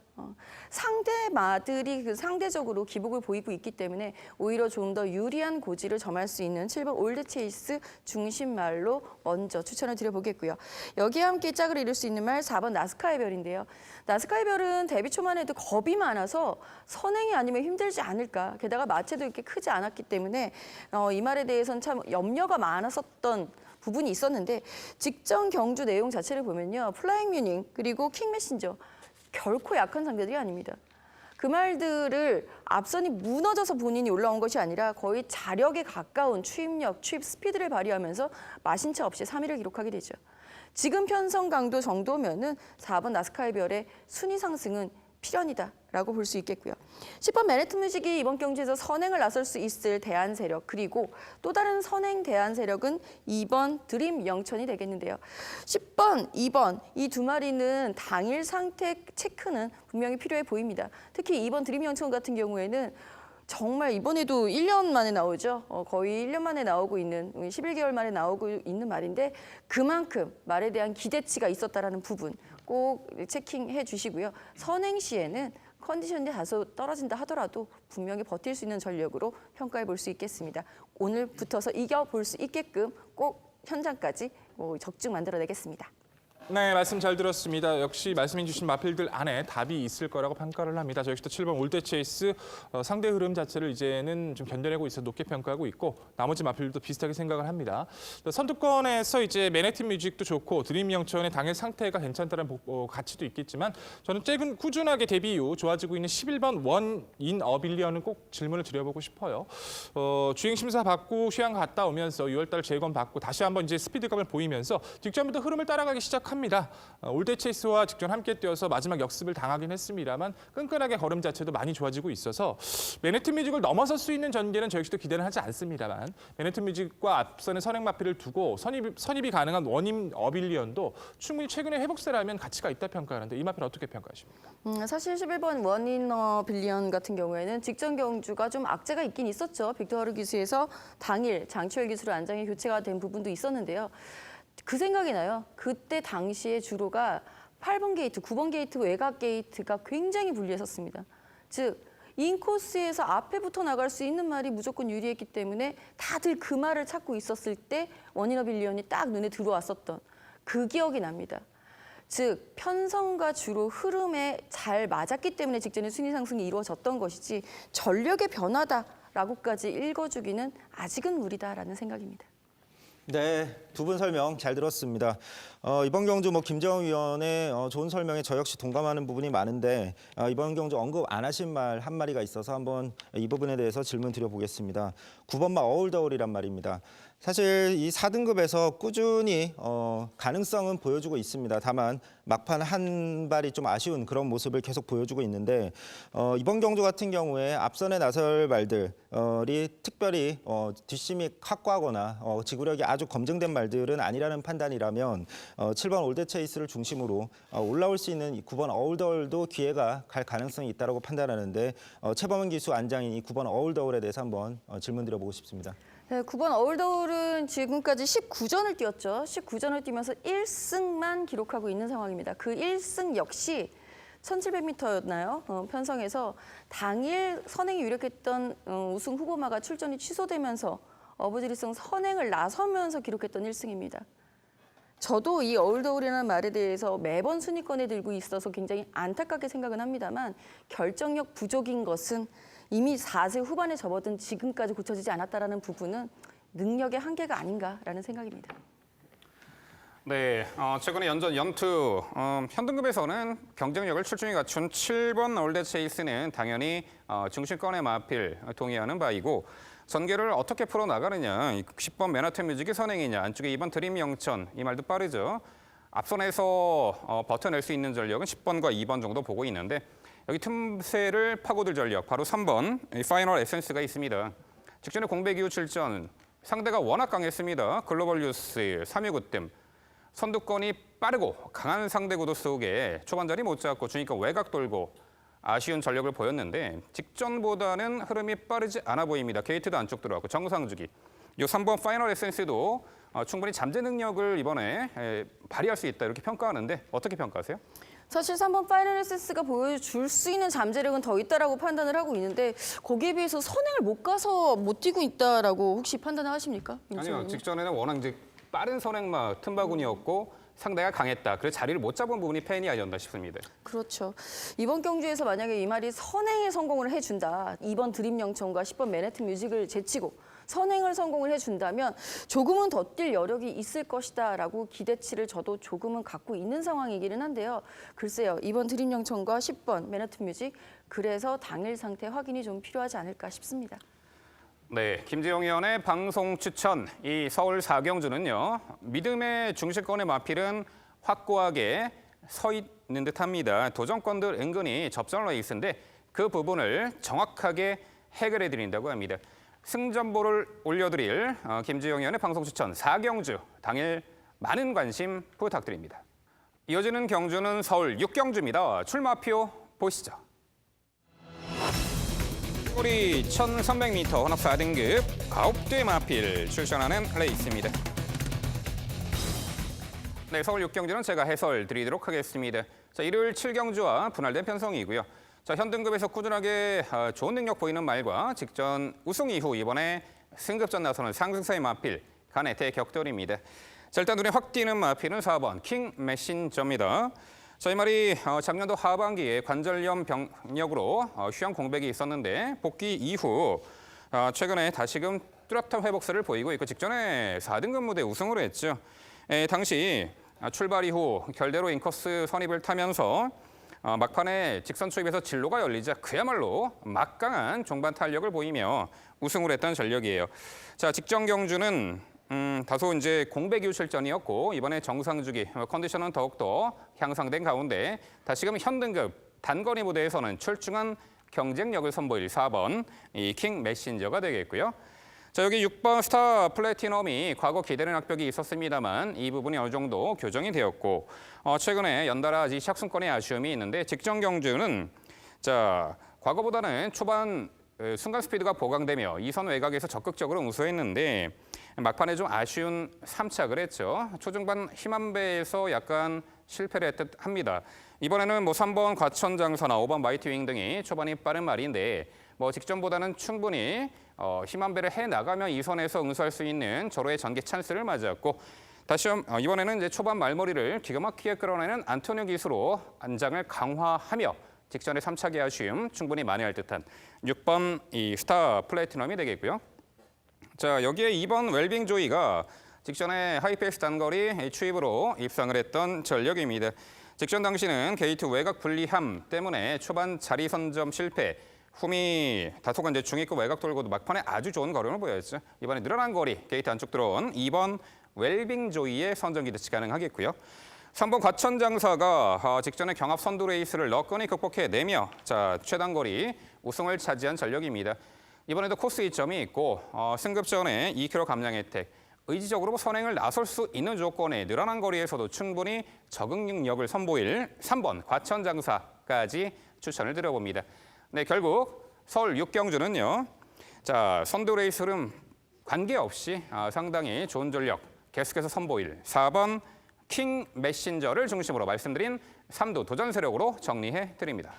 상대 마들이 상대적으로 기복을 보이고 있기 때문에 오히려 좀 더 유리한 고지를 점할 수 있는 7번 올드 체이스 중심말로 먼저 추천을 드려보겠고요. 여기에 함께 짝을 이룰 수 있는 말 4번 나스카의 별인데요. 나스카의 별은 데뷔 초만 해도 겁이 많아서 선행이 아니면 힘들지 않을까. 게다가 마체도 이렇게 크지 않았기 때문에 이 말에 대해서는 참 염려가 많았었던 부분이 있었는데 직전 경주 내용 자체를 보면요. 플라잉 뮤닝 그리고 킹 메신저 결코 약한 상대들이 아닙니다. 그 말들을 앞선이 무너져서 본인이 올라온 것이 아니라 거의 자력에 가까운 추입력, 추입 스피드를 발휘하면서 마신차 없이 3위를 기록하게 되죠. 지금 편성 강도 정도면은 4번 나스카의 별의 순위 상승은 필연이다라고 볼 수 있겠고요. 10번 맨해튼 뮤직이 이번 경주에서 선행을 나설 수 있을 대안 세력 그리고 또 다른 선행 대안 세력은 2번 드림 영천이 되겠는데요. 10번, 2번 이 두 마리는 당일 상태 체크는 분명히 필요해 보입니다. 특히 2번 드림 영천 같은 경우에는 정말 이번에도 1년 만에 나오죠. 거의 1년 만에 나오고 있는 11개월 만에 나오고 있는 말인데 그만큼 말에 대한 기대치가 있었다라는 부분 꼭 체킹해 주시고요. 선행 시에는 컨디션이 다소 떨어진다 하더라도 분명히 버틸 수 있는 전력으로 평가해 볼 수 있겠습니다. 오늘 붙어서 이겨볼 수 있게끔 꼭 현장까지 적중 만들어내겠습니다. 네, 말씀 잘 들었습니다. 역시 말씀해 주신 마필들 안에 답이 있을 거라고 평가를 합니다. 저 역시도 7번 올드 체이스 상대 흐름 자체를 이제는 좀 견뎌내고 있어 높게 평가하고 있고 나머지 마필들도 비슷하게 생각을 합니다. 선두권에서 이제 맨해튼 뮤직도 좋고 드림 영천의 당일 상태가 괜찮다는 가치도 있겠지만 저는 최근 꾸준하게 데뷔 이후 좋아지고 있는 11번 원인 어빌리언은 꼭 질문을 드려보고 싶어요. 주행 심사 받고 휴양 갔다 오면서 6월달 재검 받고 다시 한번 이제 스피드감을 보이면서 직전부터 흐름을 따라가기 시작합니다. 올드 체이스와 직전 함께 뛰어서 마지막 역습을 당하긴 했습니다만 끈끈하게 걸음 자체도 많이 좋아지고 있어서 맨해튼 뮤직을 넘어설 수 있는 전개는 저 역시도 기대는 하지 않습니다만 맨해튼 뮤직과 앞선의 선행 마필을 두고 선입이 가능한 원인 어빌리언도 충분히 최근에 회복세라면 가치가 있다 평가하는데 이 마필 어떻게 평가하십니까? 사실 11번 원인 어빌리언 같은 경우에는 직전 경주가 좀 악재가 있긴 있었죠. 빅토르 기수에서 당일 장치열 기수로 안장이 교체가 된 부분도 있었는데요. 그 생각이 나요. 그때 당시에 주로가 8번 게이트, 9번 게이트 외곽 게이트가 굉장히 불리했었습니다. 즉 인코스에서 앞에 붙어 나갈 수 있는 말이 무조건 유리했기 때문에 다들 그 말을 찾고 있었을 때 원인어 빌리언이 딱 눈에 들어왔었던 그 기억이 납니다. 즉 편성과 주로 흐름에 잘 맞았기 때문에 직전에 순위 상승이 이루어졌던 것이지 전력의 변화다라고까지 읽어주기는 아직은 무리다라는 생각입니다. 네, 두 분 설명 잘 들었습니다. 이번 경주 김재원 위원의 좋은 설명에 저 역시 동감하는 부분이 많은데 이번 경주 언급 안 하신 말 한 마리가 있어서 한번 이 부분에 대해서 질문 드려보겠습니다. 9번마 어울더울이란 말입니다. 사실 이 4등급에서 꾸준히 가능성은 보여주고 있습니다. 다만 막판 한 발이 좀 아쉬운 그런 모습을 계속 보여주고 있는데 이번 경주 같은 경우에 앞선에 나설 말들이 특별히 뒷심이 확고하거나 지구력이 아주 검증된 말들은 아니라는 판단이라면 7번 올드 체이스를 중심으로 올라올 수 있는 9번 어울더울도 기회가 갈 가능성이 있다고 판단하는데 최범은 기수 안장인 이 9번 어울더울에 대해서 한번 질문 드려보고 싶습니다. 네, 9번 어울더울은 지금까지 19전을 뛰었죠. 19전을 뛰면서 1승만 기록하고 있는 상황입니다. 그 1승 역시 1700m였나요? 편성에서 당일 선행이 유력했던 우승 후보마가 출전이 취소되면서 어부지리승 선행을 나서면서 기록했던 1승입니다. 저도 이 어울더울이라는 말에 대해서 매번 순위권에 들고 있어서 굉장히 안타깝게 생각은 합니다만 결정력 부족인 것은 이미 4세 후반에 접어든 지금까지 고쳐지지 않았다는 부분은 능력의 한계가 아닌가라는 생각입니다. 네, 최근에 연전 연투 현등급에서는 경쟁력을 출중히 갖춘 7번 올드 체이스는 당연히 중심권의 마필 동의하는 바이고 전개를 어떻게 풀어나가느냐 10번 맨하튼 뮤직이 선행이냐 안쪽에 2번 드림 영천 이 말도 빠르죠. 앞선에서 버텨낼 수 있는 전력은 10번과 2번 정도 보고 있는데 여기 틈새를 파고들 전력 바로 3번 파이널 에센스가 있습니다. 직전에 공백 이후 출전 상대가 워낙 강했습니다. 글로벌 뉴스 3위구 뜸. 선두권이 빠르고 강한 상대 구도 속에 초반자리 못 잡고 주니까 외곽 돌고 아쉬운 전력을 보였는데 직전보다는 흐름이 빠르지 않아 보입니다. 게이트도 안쪽 들어갔고 정상주기. 요 3번 파이널 에센스도 충분히 잠재 능력을 이번에 발휘할 수 있다 이렇게 평가하는데 어떻게 평가하세요? 사실 3번 파이널 에센스가 보여줄 수 있는 잠재력은 더 있다라고 판단을 하고 있는데 거기에 비해서 선행을 못 가서 못 뛰고 있다라고 혹시 판단을 하십니까? 아니요. 직전에는 워낙 이제 빠른 선행마 틈바구니였고 상대가 강했다. 그래서 자리를 못 잡은 부분이 팬이 아니었나 싶습니다. 그렇죠. 이번 경주에서 만약에 이 말이 선행에 성공을 해준다. 2번 드림 영천과 10번 맨해튼 뮤직을 제치고 선행을 성공을 해준다면 조금은 더 뛸 여력이 있을 것이다라고 기대치를 저도 조금은 갖고 있는 상황이기는 한데요. 글쎄요. 2번 드림 영천과 10번 맨해튼 뮤직 그래서 당일 상태 확인이 좀 필요하지 않을까 싶습니다. 네, 김지영 의원의 방송 추천. 이 서울 4경주는요. 믿음의 중심권의 마필은 확고하게 서 있는 듯합니다. 도전권들 은근히 접전 레이스인데 그 부분을 정확하게 해결해 드린다고 합니다. 승전보를 올려드릴 김지영 의원의 방송 추천 4경주 당일 많은 관심 부탁드립니다. 이어지는 경주는 서울 6경주입니다. 출마표 보시죠. 우리 1300m 혼합 4등급 9대 마필 출전하는 레이스입니다. 네, 서울 6경주는 제가 해설 드리도록 하겠습니다. 자, 일요일 7경주와 분할된 편성이고요. 자, 현등급에서 꾸준하게 좋은 능력 보이는 말과 직전 우승 이후 이번에 승급전 나서는 상승세의 마필 간의 대격돌입니다. 자, 일단 눈에 확 띄는 마필은 4번 킹 메신저입니다. 자, 이 말이 작년도 하반기에 관절염 병력으로 휴양 공백이 있었는데 복귀 이후 최근에 다시금 뚜렷한 회복세를 보이고 있고 직전에 4등급 무대 우승을 했죠. 당시 출발 이후 결대로 인코스 선입을 타면서 막판에 직선 초입에서 진로가 열리자 그야말로 막강한 종반 탄력을 보이며 우승을 했던 전력이에요. 자, 직전 경주는 다소 이제 공백 이후 출전이었고 이번에 정상주기 컨디션은 더욱더 향상된 가운데 다시금 현등급 단거리 무대에서는 출중한 경쟁력을 선보일 4번 이 킹 메신저가 되겠고요. 자, 여기 6번 스타 플래티넘이 과거 기대는 악벽이 있었습니다만 이 부분이 어느 정도 교정이 되었고 최근에 연달아 시작승권의 아쉬움이 있는데 직전 경주는 자 과거보다는 초반 순간 스피드가 보강되며 2선 외곽에서 적극적으로 우수했는데 막판에 좀 아쉬운 3착을 했죠. 초중반 힘한배에서 약간 실패를 했듯 합니다. 이번에는 3번 과천장사나 5번 마이티윙 등이 초반이 빠른 말인데 직전보다는 충분히 힘한배를 해나가면 2선에서 응수할 수 있는 절호의 전개 찬스를 맞았고 다시 이번에는 이제 초반 말머리를 기가 막히게 끌어내는 안토니오 기수로 안장을 강화하며 직전의 3착의 아쉬움 충분히 만회할 듯한 6번 이 스타 플래티넘이 되겠고요. 자, 여기에 2번 웰빙 조이가 직전에 하이페이스 단거리 추입으로 입상을 했던 전력입니다. 직전 당시는 게이트 외곽 불리함 때문에 초반 자리 선점 실패, 훔이 다소간 이제 중위급 외곽 돌고도 막판에 아주 좋은 거름을 보였죠. 이번에 늘어난 거리, 게이트 안쪽 들어온 2번 웰빙 조이의 선정 기대치 가능하겠고요. 3번 과천장사가 직전에 경합 선두 레이스를 너끈히 극복해내며 자 최단거리 우승을 차지한 전력입니다. 이번에도 코스 이점이 있고 승급 전에 2km 감량 혜택, 의지적으로 선행을 나설 수 있는 조건에 늘어난 거리에서도 충분히 적응 능력을 선보일 3번 과천장사까지 추천을 드려봅니다. 네, 결국 서울 6경주는요. 자, 선두 레이스 흐름 관계없이 상당히 좋은 전력 계속해서 선보일 4번 킹 메신저를 중심으로 말씀드린 3두 도전 세력으로 정리해 드립니다.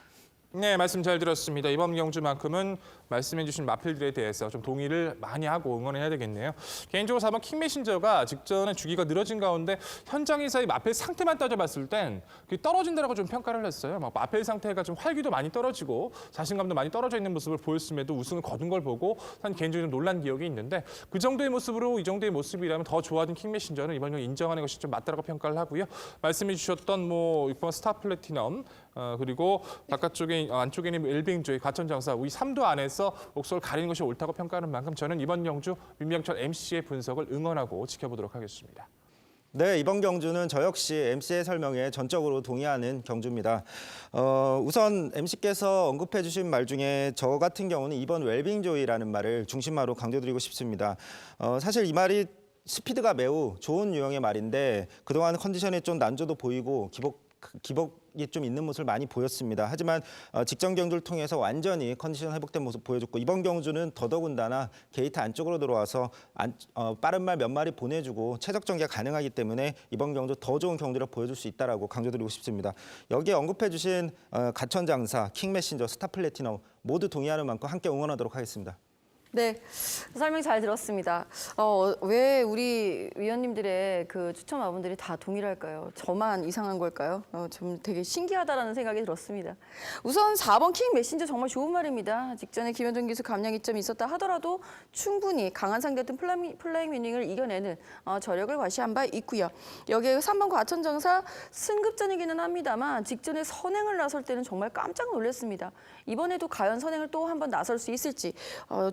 네, 말씀 잘 들었습니다. 이번 경주만큼은 말씀해 주신 마필들에 대해서 좀 동의를 많이 하고 응원해야 되겠네요. 개인적으로 4번 킹 메신저가 직전에 주기가 늘어진 가운데 현장에서의 마필 상태만 따져봤을 땐 떨어진다라고 좀 평가를 했어요. 마필 상태가 좀 활기도 많이 떨어지고 자신감도 많이 떨어져 있는 모습을 보였음에도 우승을 거둔 걸 보고 한 개인적으로 좀 놀란 기억이 있는데 그 정도의 모습으로 이 정도의 모습이라면 더 좋아진 킹 메신저는 이번 경 인정하는 것이 좀 맞다라고 평가를 하고요. 말씀해 주셨던 6번 스타 플래티넘 그리고 바깥쪽에 안쪽에는 웰빙조이 과천장사 이 3도 안에서 옥석을 가리는 것이 옳다고 평가하는 만큼 저는 이번 경주 민병철 MC의 분석을 응원하고 지켜보도록 하겠습니다. 네, 이번 경주는 저 역시 MC의 설명에 전적으로 동의하는 경주입니다. 우선 MC께서 언급해 주신 말 중에 저 같은 경우는 이번 웰빙조이라는 말을 중심으로 강조드리고 싶습니다. 사실 이 말이 스피드가 매우 좋은 유형의 말인데 그동안 컨디션에 좀 난조도 보이고 기복이 좀 있는 모습을 많이 보였습니다. 하지만 직전 경주를 통해서 완전히 컨디션 회복된 모습 보여줬고 이번 경주는 더더군다나 게이트 안쪽으로 들어와서 빠른 말 몇 마리 보내주고 최적 전개가 가능하기 때문에 이번 경주 더 좋은 경주를 보여줄 수 있다라고 강조드리고 싶습니다. 여기에 언급해 주신 가천장사, 킹메신저, 스타플래티넘 모두 동의하는 만큼 함께 응원하도록 하겠습니다. 네, 설명 잘 들었습니다. 왜 우리 위원님들의 그 추천마분들이 다 동일할까요? 저만 이상한 걸까요? 좀 되게 신기하다라는 생각이 들었습니다. 우선 4번 킹 메신저 정말 좋은 말입니다. 직전에 김현정 기수 감량 이점이 있었다 하더라도 충분히 강한 상대였던 플라잉 위닝을 이겨내는 저력을 과시한 바 있고요. 여기에 3번 과천정사 승급전이기는 합니다만 직전에 선행을 나설 때는 정말 깜짝 놀랐습니다. 이번에도 과연 선행을 또 한 번 나설 수 있을지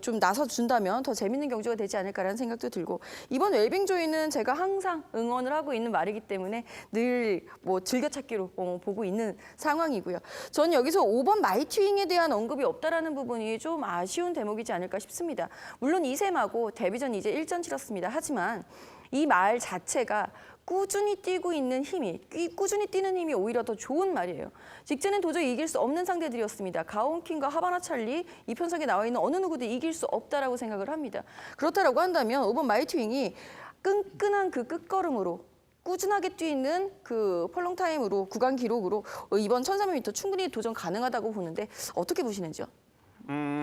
좀 나서준다면 더 재밌는 경주가 되지 않을까라는 생각도 들고 이번 웰빙조이는 제가 항상 응원을 하고 있는 말이기 때문에 늘 뭐 즐겨찾기로 보고 있는 상황이고요. 전 여기서 5번 마이트윙에 대한 언급이 없다라는 부분이 좀 아쉬운 대목이지 않을까 싶습니다. 물론 이세마고 데뷔전 이제 1전 치렀습니다. 하지만 이 말 자체가 꾸준히 뛰고 있는 힘이, 꾸준히 뛰는 힘이 오히려 더 좋은 말이에요. 직전엔 도저히 이길 수 없는 상대들이었습니다. 가온킹과 하바나 찰리, 이 편성에 나와 있는 어느 누구도 이길 수 없다라고 생각을 합니다. 그렇다라고 한다면 5번 마이트윙이 끈끈한 그 끝걸음으로 꾸준하게 뛰는 그 펄롱 타임으로 구간 기록으로 이번 1300m 충분히 도전 가능하다고 보는데 어떻게 보시는지요?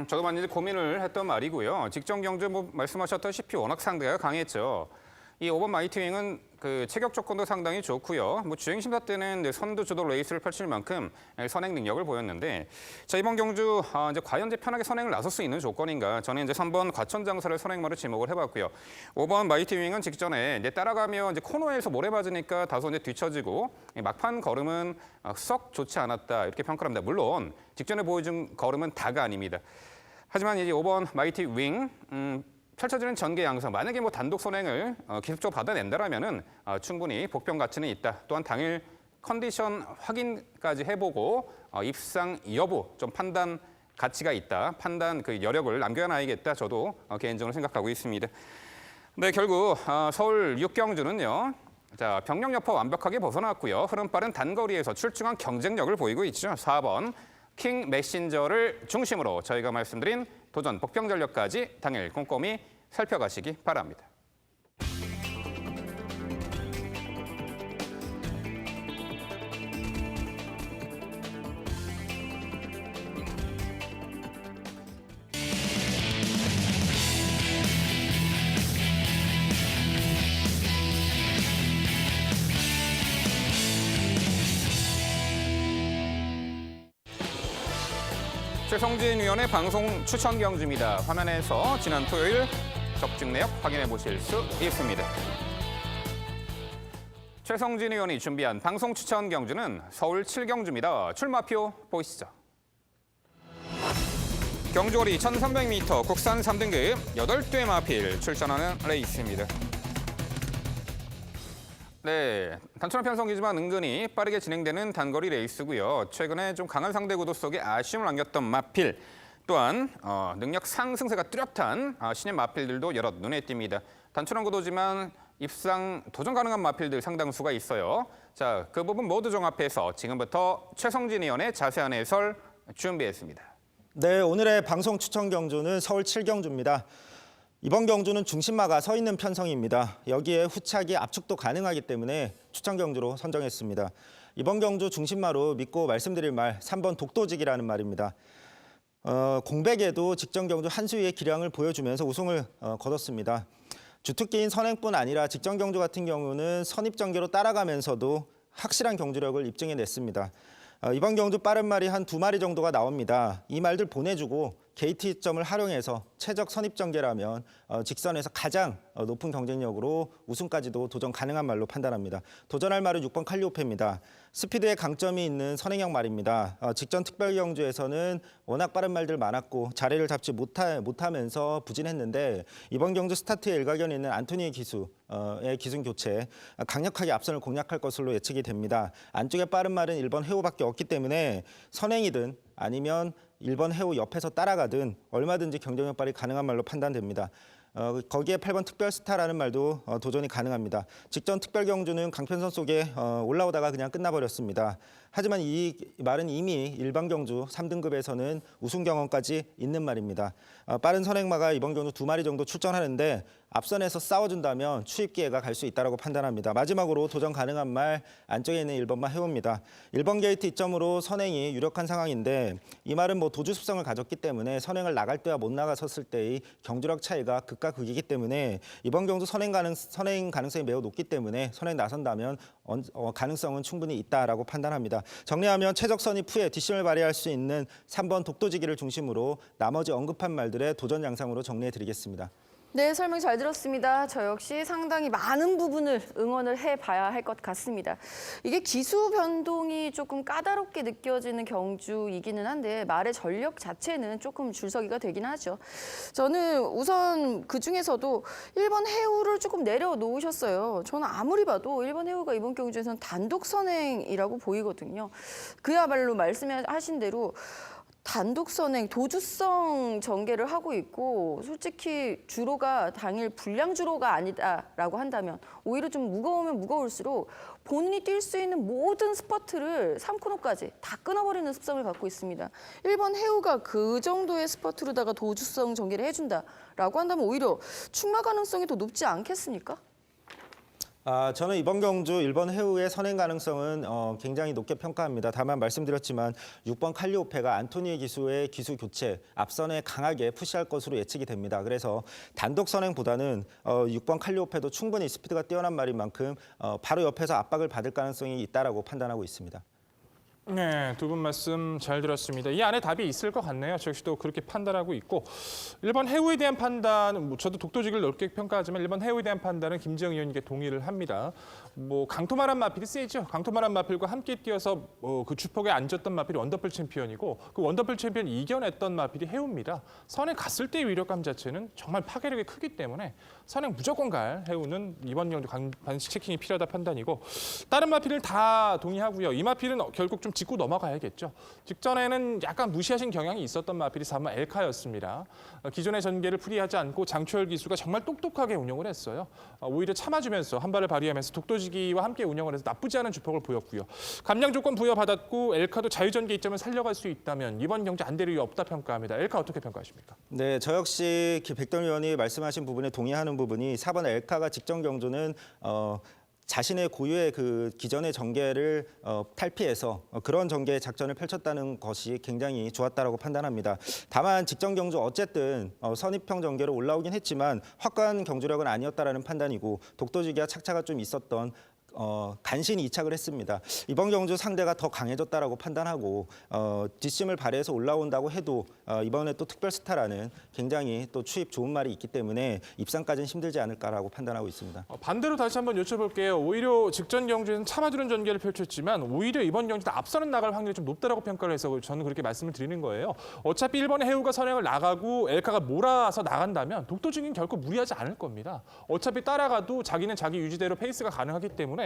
저도 많이 고민을 했던 말이고요. 직전 경주 말씀하셨다시피 워낙 상대가 강했죠. 이 5번 마이트윙은 그 체격 조건도 상당히 좋고요. 주행 심사 때는 선두 주도 레이스를 펼칠 만큼 선행 능력을 보였는데, 자 이번 경주 이제 과연 이제 편하게 선행을 나설 수 있는 조건인가? 저는 이제 3번 과천장사를 선행마로 지목을 해봤고요. 5번 마이트윙은 직전에 이제 따라가며 이제 코너에서 모래 맞으니까 다소 이제 뒤처지고 막판 걸음은 썩 좋지 않았다 이렇게 평가합니다. 물론 직전에 보여준 걸음은 다가 아닙니다. 하지만 이제 5번 마이트윙 펼쳐지는 전개 양상, 만약에 단독 선행을 기습적으로 받아낸다라면은 충분히 복병 가치는 있다. 또한 당일 컨디션 확인까지 해보고 입상 여부 좀 판단 가치가 있다. 판단 그 여력을 남겨놔야겠다. 저도 개인적으로 생각하고 있습니다. 네, 결국 서울 6경주는요. 자, 병력 여파 완벽하게 벗어났고요. 흐름 빠른 단거리에서 출중한 경쟁력을 보이고 있죠. 4번 킹 메신저를 중심으로 저희가 말씀드린 도전 복병 전력까지 당일 꼼꼼히 살펴가시기 바랍니다. 최성진 위원의 방송 추천 경주입니다. 화면에서 지난 토요일 적중 내역 확인해 보실 수 있습니다. 최성진 위원이 준비한 방송 추천 경주는 서울 7경주입니다. 출마표 보시죠. 경주거리 1300m 국산 3등급 8대 마필 출전하는 레이스입니다. 네, 단순한 편성이지만 은근히 빠르게 진행되는 단거리 레이스고요. 최근에 좀 강한 상대 구도 속에 아쉬움을 남겼던 마필, 또한 능력 상승세가 뚜렷한 신인 마필들도 여럿 눈에 띕니다. 단순한 구도지만 입상 도전 가능한 마필들 상당수가 있어요. 자, 그 부분 모두 종합해서 지금부터 최성진 위원의 자세한 해설 준비했습니다. 네, 오늘의 방송 추천 경주는 서울 7경주입니다. 이번 경주는 중심마가 서 있는 편성입니다. 여기에 후착이 압축도 가능하기 때문에 추천 경주로 선정했습니다. 이번 경주 중심마로 믿고 말씀드릴 말 3번 독도직이라는 말입니다. 공백에도 직전 경주 한 수위의 기량을 보여주면서 우승을 거뒀습니다. 주특기인 선행뿐 아니라 직전 경주 같은 경우는 선입전개로 따라가면서도 확실한 경주력을 입증해냈습니다. 이번 경주 빠른 말이 한 2마리 정도가 나옵니다. 이 말들 보내주고 게이트 점을 활용해서 최적 선입 전개라면 직선에서 가장 높은 경쟁력으로 우승까지도 도전 가능한 말로 판단합니다. 도전할 말은 6번 칼리오페입니다. 스피드에 강점이 있는 선행형 말입니다. 직전 특별 경주에서는 워낙 빠른 말들 많았고 자리를 잡지 못하면서 부진했는데 이번 경주 스타트에 일가견이 있는 안토니의 기수의 기순 교체 강력하게 앞선을 공략할 것으로 예측이 됩니다. 안쪽에 빠른 말은 1번 해우밖에 없기 때문에 선행이든 아니면 1번 해우 옆에서 따라가든 얼마든지 경쟁력 발휘 가능한 말로 판단됩니다. 거기에 8번 특별스타라는 말도 도전이 가능합니다. 직전 특별 경주는 강편선 속에 올라오다가 그냥 끝나버렸습니다. 하지만 이 말은 이미 일반 경주 3등급에서는 우승 경험까지 있는 말입니다. 빠른 선행마가 이번 경주 2마리 정도 출전하는데 앞선에서 싸워준다면 추입 기회가 갈 수 있다고 판단합니다. 마지막으로 도전 가능한 말 안쪽에 있는 1번만 해봅니다. 1번 게이트 이점으로 선행이 유력한 상황인데 이 말은 뭐 도주 습성을 가졌기 때문에 선행을 나갈 때와 못 나갔었을 때의 경주력 차이가 극과 극이기 때문에 이번 경주 선행 가능성이 매우 높기 때문에 선행 나선다면 가능성은 충분히 있다라고 판단합니다. 정리하면 최적 선입 후에 뒷심을 발휘할 수 있는 3번 독도지기를 중심으로 나머지 언급한 말들의 도전 양상으로 정리해드리겠습니다. 네, 설명 잘 들었습니다. 저 역시 상당히 많은 부분을 응원을 해봐야 할 것 같습니다. 이게 기수 변동이 조금 까다롭게 느껴지는 경주이기는 한데 말의 전력 자체는 조금 줄서기가 되긴 하죠. 저는 우선 그중에서도 1번 해우를 조금 내려놓으셨어요. 저는 아무리 봐도 1번 해우가 이번 경주에서는 단독 선행이라고 보이거든요. 그야말로 말씀하신 대로 단독 선행, 도주성 전개를 하고 있고 솔직히 주로가 당일 불량 주로가 아니다라고 한다면 오히려 좀 무거우면 무거울수록 본인이 뛸 수 있는 모든 스퍼트를 3코너까지 다 끊어버리는 습성을 갖고 있습니다. 1번 해우가 그 정도의 스퍼트로다가 도주성 전개를 해준다라고 한다면 오히려 충마 가능성이 더 높지 않겠습니까? 저는 이번 경주 1번 해우의 선행 가능성은 굉장히 높게 평가합니다. 다만 말씀드렸지만 6번 칼리오페가 안토니의 기수의 기수 교체, 앞선에 강하게 푸시할 것으로 예측이 됩니다. 그래서 단독 선행보다는 6번 칼리오페도 충분히 스피드가 뛰어난 말인 만큼 바로 옆에서 압박을 받을 가능성이 있다라고 판단하고 있습니다. 네, 두 분 말씀 잘 들었습니다. 이 안에 답이 있을 것 같네요. 저 역시도 그렇게 판단하고 있고 1번 해우에 대한 판단은 저도 독도지기를 넓게 평가하지만 1번 해우에 대한 판단은 김지영 의원님께 동의를 합니다. 강토마란 마필이 세죠. 강토마란 마필과 함께 뛰어서 그 주폭에 앉았던 마필이 원더풀 챔피언이고 그 원더풀 챔피언 이겨냈던 마필이 해우입니다. 선행 갔을 때의 위력감 자체는 정말 파괴력이 크기 때문에 선행 무조건 갈 해우는 이번 경주 반드시 체킹이 필요하다 판단이고 다른 마필을 다 동의하고요. 이 마필은 결국 좀 짚고 넘어가야겠죠. 직전에는 약간 무시하신 경향이 있었던 마필이 4번 엘카였습니다. 기존의 전개를 풀이하지 않고 장초열 기수가 정말 똑똑하게 운영을 했어요. 오히려 참아주면서 한 발을 발휘하면서 독도지기와 함께 운영을 해서 나쁘지 않은 주폭을 보였고요. 감량 조건 부여받았고 엘카도 자유전개 이점을 살려갈 수 있다면 이번 경주 안 될 이유 없다 평가합니다. 엘카 어떻게 평가하십니까? 네, 저 역시 백동 의원이 말씀하신 부분에 동의하는 부분이 4번 엘카가 직전 경주는 자신의 고유의 그 기존의 전개를 탈피해서 그런 전개 작전을 펼쳤다는 것이 굉장히 좋았다라고 판단합니다. 다만 직전 경주 어쨌든 선입형 전개로 올라오긴 했지만 확고한 경주력은 아니었다라는 판단이고 독도지기와 착차가 좀 있었던 간신히 이착을 했습니다. 이번 경주 상대가 더 강해졌다라고 판단하고 뒷심을 발휘해서 올라온다고 해도 이번에 또 특별스타라는 굉장히 또 추입 좋은 말이 있기 때문에 입상까지는 힘들지 않을까라고 판단하고 있습니다. 반대로 다시 한번 여쭤볼게요. 오히려 직전 경주에는 참아주는 전개를 펼쳤지만 오히려 이번 경주도 앞서는 나갈 확률이 좀 높다라고 평가를 해서 저는 그렇게 말씀을 드리는 거예요. 어차피 1번의 해우가 선행을 나가고 엘카가 몰아서 나간다면 독도지기는 결코 무리하지 않을 겁니다. 어차피 따라가도 자기는 자기 유지대로 페이스가 가능하기 때문에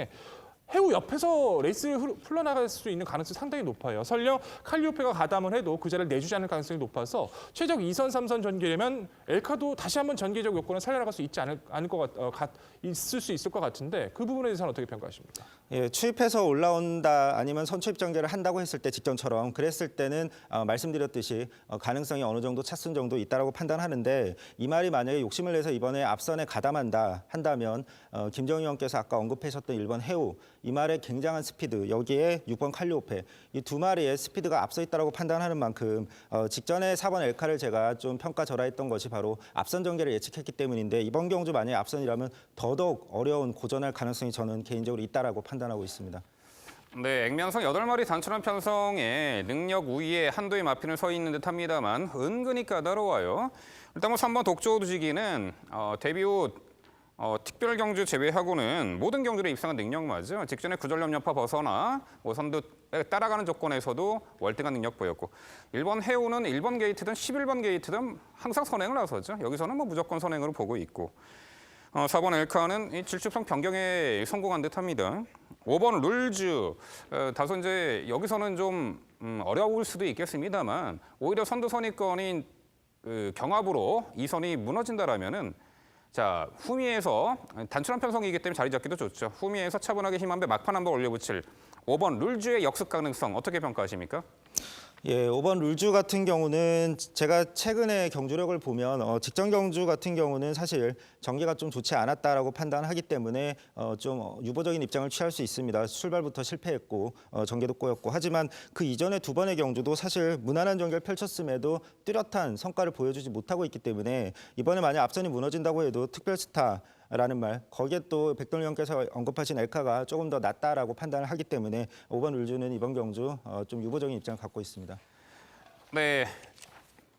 해우 옆에서 레이스를 흘러나갈 수 있는 가능성이 상당히 높아요. 설령 칼리오페가 가담을 해도 그 자리를 내주지 않을 가능성이 높아서 최적 2선, 3선 전개라면 엘카도 다시 한번 전개적 요건을 살려나갈 수 있을 수 있을 것 같은데 그 부분에 대해서는 어떻게 평가하십니까? 예, 추입해서 올라온다 아니면 선추입 전개를 한다고 했을 때 직전처럼 그랬을 때는 말씀드렸듯이 가능성이 어느 정도 차순 정도 있다라고 판단하는데 이 말이 만약에 욕심을 내서 이번에 앞선에 가담한다 한다면 김정희 의원께서 아까 언급하셨던 1번 해우 이 말의 굉장한 스피드 여기에 6번 칼리오페 이 두 마리의 스피드가 앞서 있다라고 판단하는 만큼 직전에 4번 엘카를 제가 좀 평가절하했던 것이 바로 앞선 전개를 예측했기 때문인데 이번 경주 만약에 앞선이라면 더더욱 어려운 고전할 가능성이 저는 개인적으로 있다라고 판단하고 있습니다. 네, 액면성 8마리 단순한 편성에 능력 우위에 한도의 마핀을 서 있는 듯합니다만 은근히 까다로워요. 일단 뭐 3번 독조두지기는 데뷔 후 특별 경주 제외하고는 모든 경주를 입상한 능력마죠. 직전에 구전염여파 벗어나 선두 따라가는 조건에서도 월등한 능력 보였고 1번 해우는 1번 게이트든 11번 게이트든 항상 선행을 나서죠. 여기서는 뭐 무조건 선행으로 보고 있고 4번 엘카는 이 질주성 변경에 성공한 듯합니다. 5번 룰즈 다소 이제 여기서는 좀 어려울 수도 있겠습니다만 오히려 선두 선입권인 경합으로 이 선이 무너진다라면은 자 후미에서 단순한 편성이기 때문에 자리 잡기도 좋죠. 후미에서 차분하게 힘 한 배 막판 한 번 올려붙일 5번 룰즈의 역습 가능성 어떻게 평가하십니까? 예, 5번 룰주 같은 경우는 제가 최근에 경주력을 보면 직전 경주 같은 경우는 사실 전개가 좀 좋지 않았다라고 판단하기 때문에 좀 유보적인 입장을 취할 수 있습니다. 출발부터 실패했고 전개도 꼬였고 하지만 그 이전에 두 번의 경주도 사실 무난한 전개를 펼쳤음에도 뚜렷한 성과를 보여주지 못하고 있기 때문에 이번에 만약 앞선이 무너진다고 해도 특별 스타라는 말 거기에 또 백돌위원께서 언급하신 엘카가 조금 더 낫다라고 판단을 하기 때문에 5번 룰주는 이번 경주 좀 유보적인 입장을 갖고 있습니다. 네,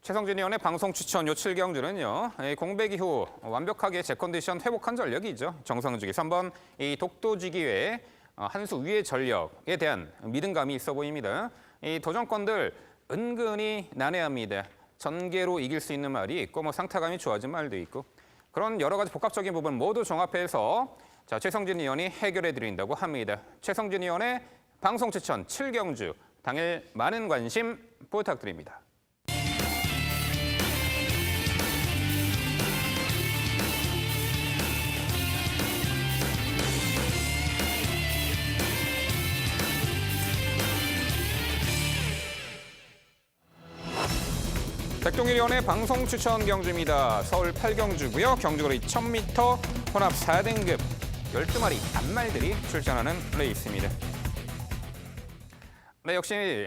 최성진 의원의 방송 추천 요 7경주는요. 공백 이후 완벽하게 재컨디션 회복한 전력이죠. 정성주기 3번 이 독도지기의 한 수 위의 전력에 대한 믿음감이 있어 보입니다. 이 도전권들 은근히 난해합니다. 전개로 이길 수 있는 말이 있고 뭐 상타감이 좋아진 말도 있고 그런 여러 가지 복합적인 부분 모두 종합해서 자 최성진 의원이 해결해 드린다고 합니다. 최성진 의원의 방송 추천 7경주 당일 많은 관심 부탁드립니다. 백동일 의원의 방송 추천 경주입니다. 서울 8경주고요. 경주거리 1000m 혼합 4등급 12마리 암말들이 출전하는 레이스입니다. 네, 역시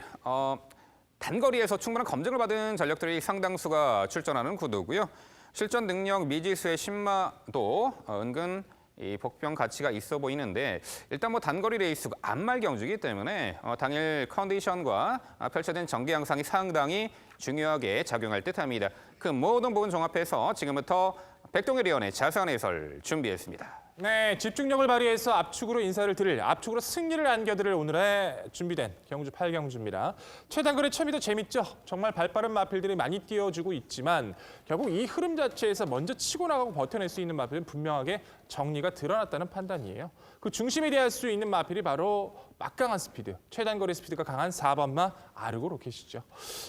단거리에서 충분한 검증을 받은 전력들이 상당수가 출전하는 구도고요. 실전 능력 미지수의 신마도 은근 이 복병 가치가 있어 보이는데 일단 뭐 단거리 레이스 암말 경주이기 때문에 당일 컨디션과 펼쳐진 전개 양상이 상당히 중요하게 작용할 듯합니다. 그 모든 부분 종합해서 지금부터 백동일 의원의 자세한 해설 준비했습니다. 네, 집중력을 발휘해서 압축으로 인사를 드릴, 압축으로 승리를 안겨드릴 오늘의 준비된 경주 8경주입니다. 최단거리 1000m 재밌죠? 정말 발빠른 마필들이 많이 뛰어주고 있지만 결국 이 흐름 자체에서 먼저 치고 나가고 버텨낼 수 있는 마필은 분명하게 정리가 드러났다는 판단이에요. 그 중심에 대할 수 있는 마필이 바로 막강한 스피드, 최단거리 스피드가 강한 4번마 아르고 로켓이죠.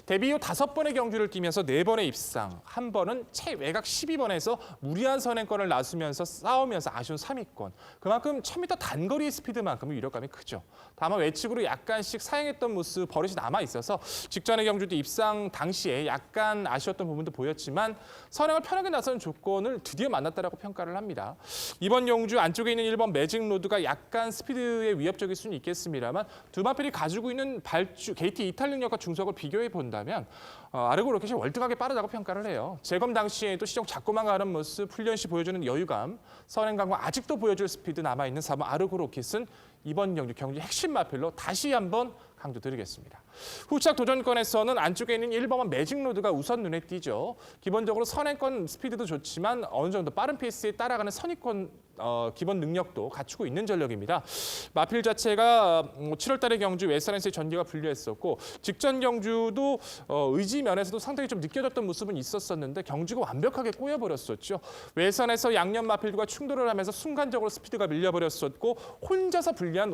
데뷔 후 5번의 경주를 뛰면서 4번의 입상, 한 번은 최외곽 12번에서 무리한 선행권을 나서면서 싸우면서 아쉬운 3위권. 그만큼 1000m 단거리 스피드만큼은 위력감이 크죠. 다만 외측으로 약간씩 사용했던 모습 버릇이 남아있어서 직전의 경주도 입상 당시에 약간 아쉬웠던 부분도 보였지만 선행을 편하게 나서는 조건을 드디어 만났다라고 평가를 합니다. 이번 경주 안쪽에 있는 1번 매직 로드가 약간 스피드에 위협적일 수는 있겠습니다만 두 마필이 가지고 있는 발주, 게이트 이탈 능력과 중속을 비교해 본다면 아르고 로켓이 월등하게 빠르다고 평가를 해요. 재검 당시에도 시정 잡고만 가는 모습, 훈련 시 보여주는 여유감, 선행감과 아직도 보여줄 스피드 남아있는 4번 아르고 로켓은 이번 경주 핵심 마필로 다시 한번 강조드리겠습니다. 후착 도전권에서는 안쪽에 있는 1번만 매직 로드가 우선 눈에 띄죠. 기본적으로 선행권 스피드도 좋지만 어느 정도 빠른 페이스에 따라가는 선입권 기본 능력도 갖추고 있는 전력입니다. 마필 자체가 7월 달에 경주 웨스턴에서의 전개가 불리했었고 직전 경주도 의지 면에서도 상당히 좀 느껴졌던 모습은 있었었는데 경주가 완벽하게 꼬여버렸었죠. 웨스턴에서 양념 마필과 충돌을 하면서 순간적으로 스피드가 밀려버렸었고 혼자서 불리한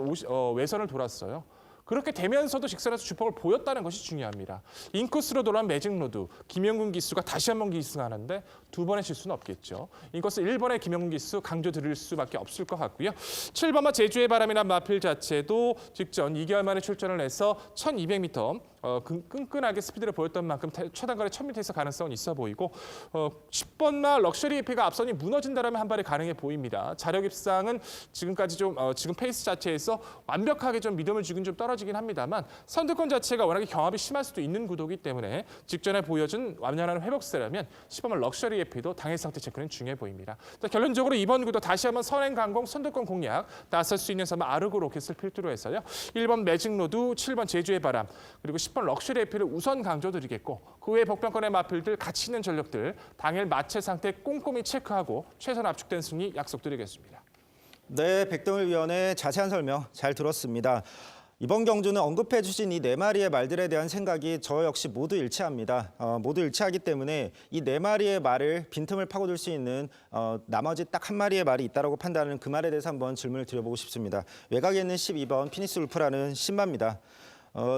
외선을 돌았어요. 그렇게 되면서도 직선에서 주폭을 보였다는 것이 중요합니다. 인코스로 돌아온 매직 로드, 김영군 기수가 다시 한번 기승하는데 두 번의 실수는 없겠죠. 인코스 1번의 김영군 기수 강조 드릴 수밖에 없을 것 같고요. 7번마 제주의 바람이란 마필 자체도 직전 2개월 만에 출전을 해서 1200m 끈끈하게 스피드를 보였던 만큼 최단거리 1000m에서 가능성은 있어 보이고 10번 말 럭셔리 AP가 앞선이 무너진다면 한 발이 가능해 보입니다. 자력 입상은 지금까지 지금 페이스 자체에서 완벽하게 좀 믿음을 주긴 좀 떨어지긴 합니다만 선두권 자체가 워낙에 경합이 심할 수도 있는 구도이기 때문에 직전에 보여준 완연한 회복세라면 10번 말 럭셔리 AP도 당일 상태 체크는 중요해 보입니다. 자, 결론적으로 이번 구도 다시 한번 선행강공 선두권 공략 나설 수 있는 선수 아르고 로켓을 필두로 해서요. 1번 매직로드, 7번 제주의 바람, 그리고 10번 럭셔리 AP를 우선 강조드리겠고 그 외 복병권의 마필들 가치 있는 전력들 당일 마체 상태 꼼꼼히 체크하고 최선 압축된 승리 약속드리겠습니다. 네, 백동일 위원의 자세한 설명 잘 들었습니다. 이번 경주는 언급해 주신 이 네 마리의 말들에 대한 생각이 저 역시 모두 일치합니다. 모두 일치하기 때문에 이 네 마리의 말을 빈틈을 파고들 수 있는 나머지 딱 한 마리의 말이 있다고 판단하는 그 말에 대해서 한번 질문을 드려보고 싶습니다. 외곽에 있는 12번 피니스 울프라는 신마입니다.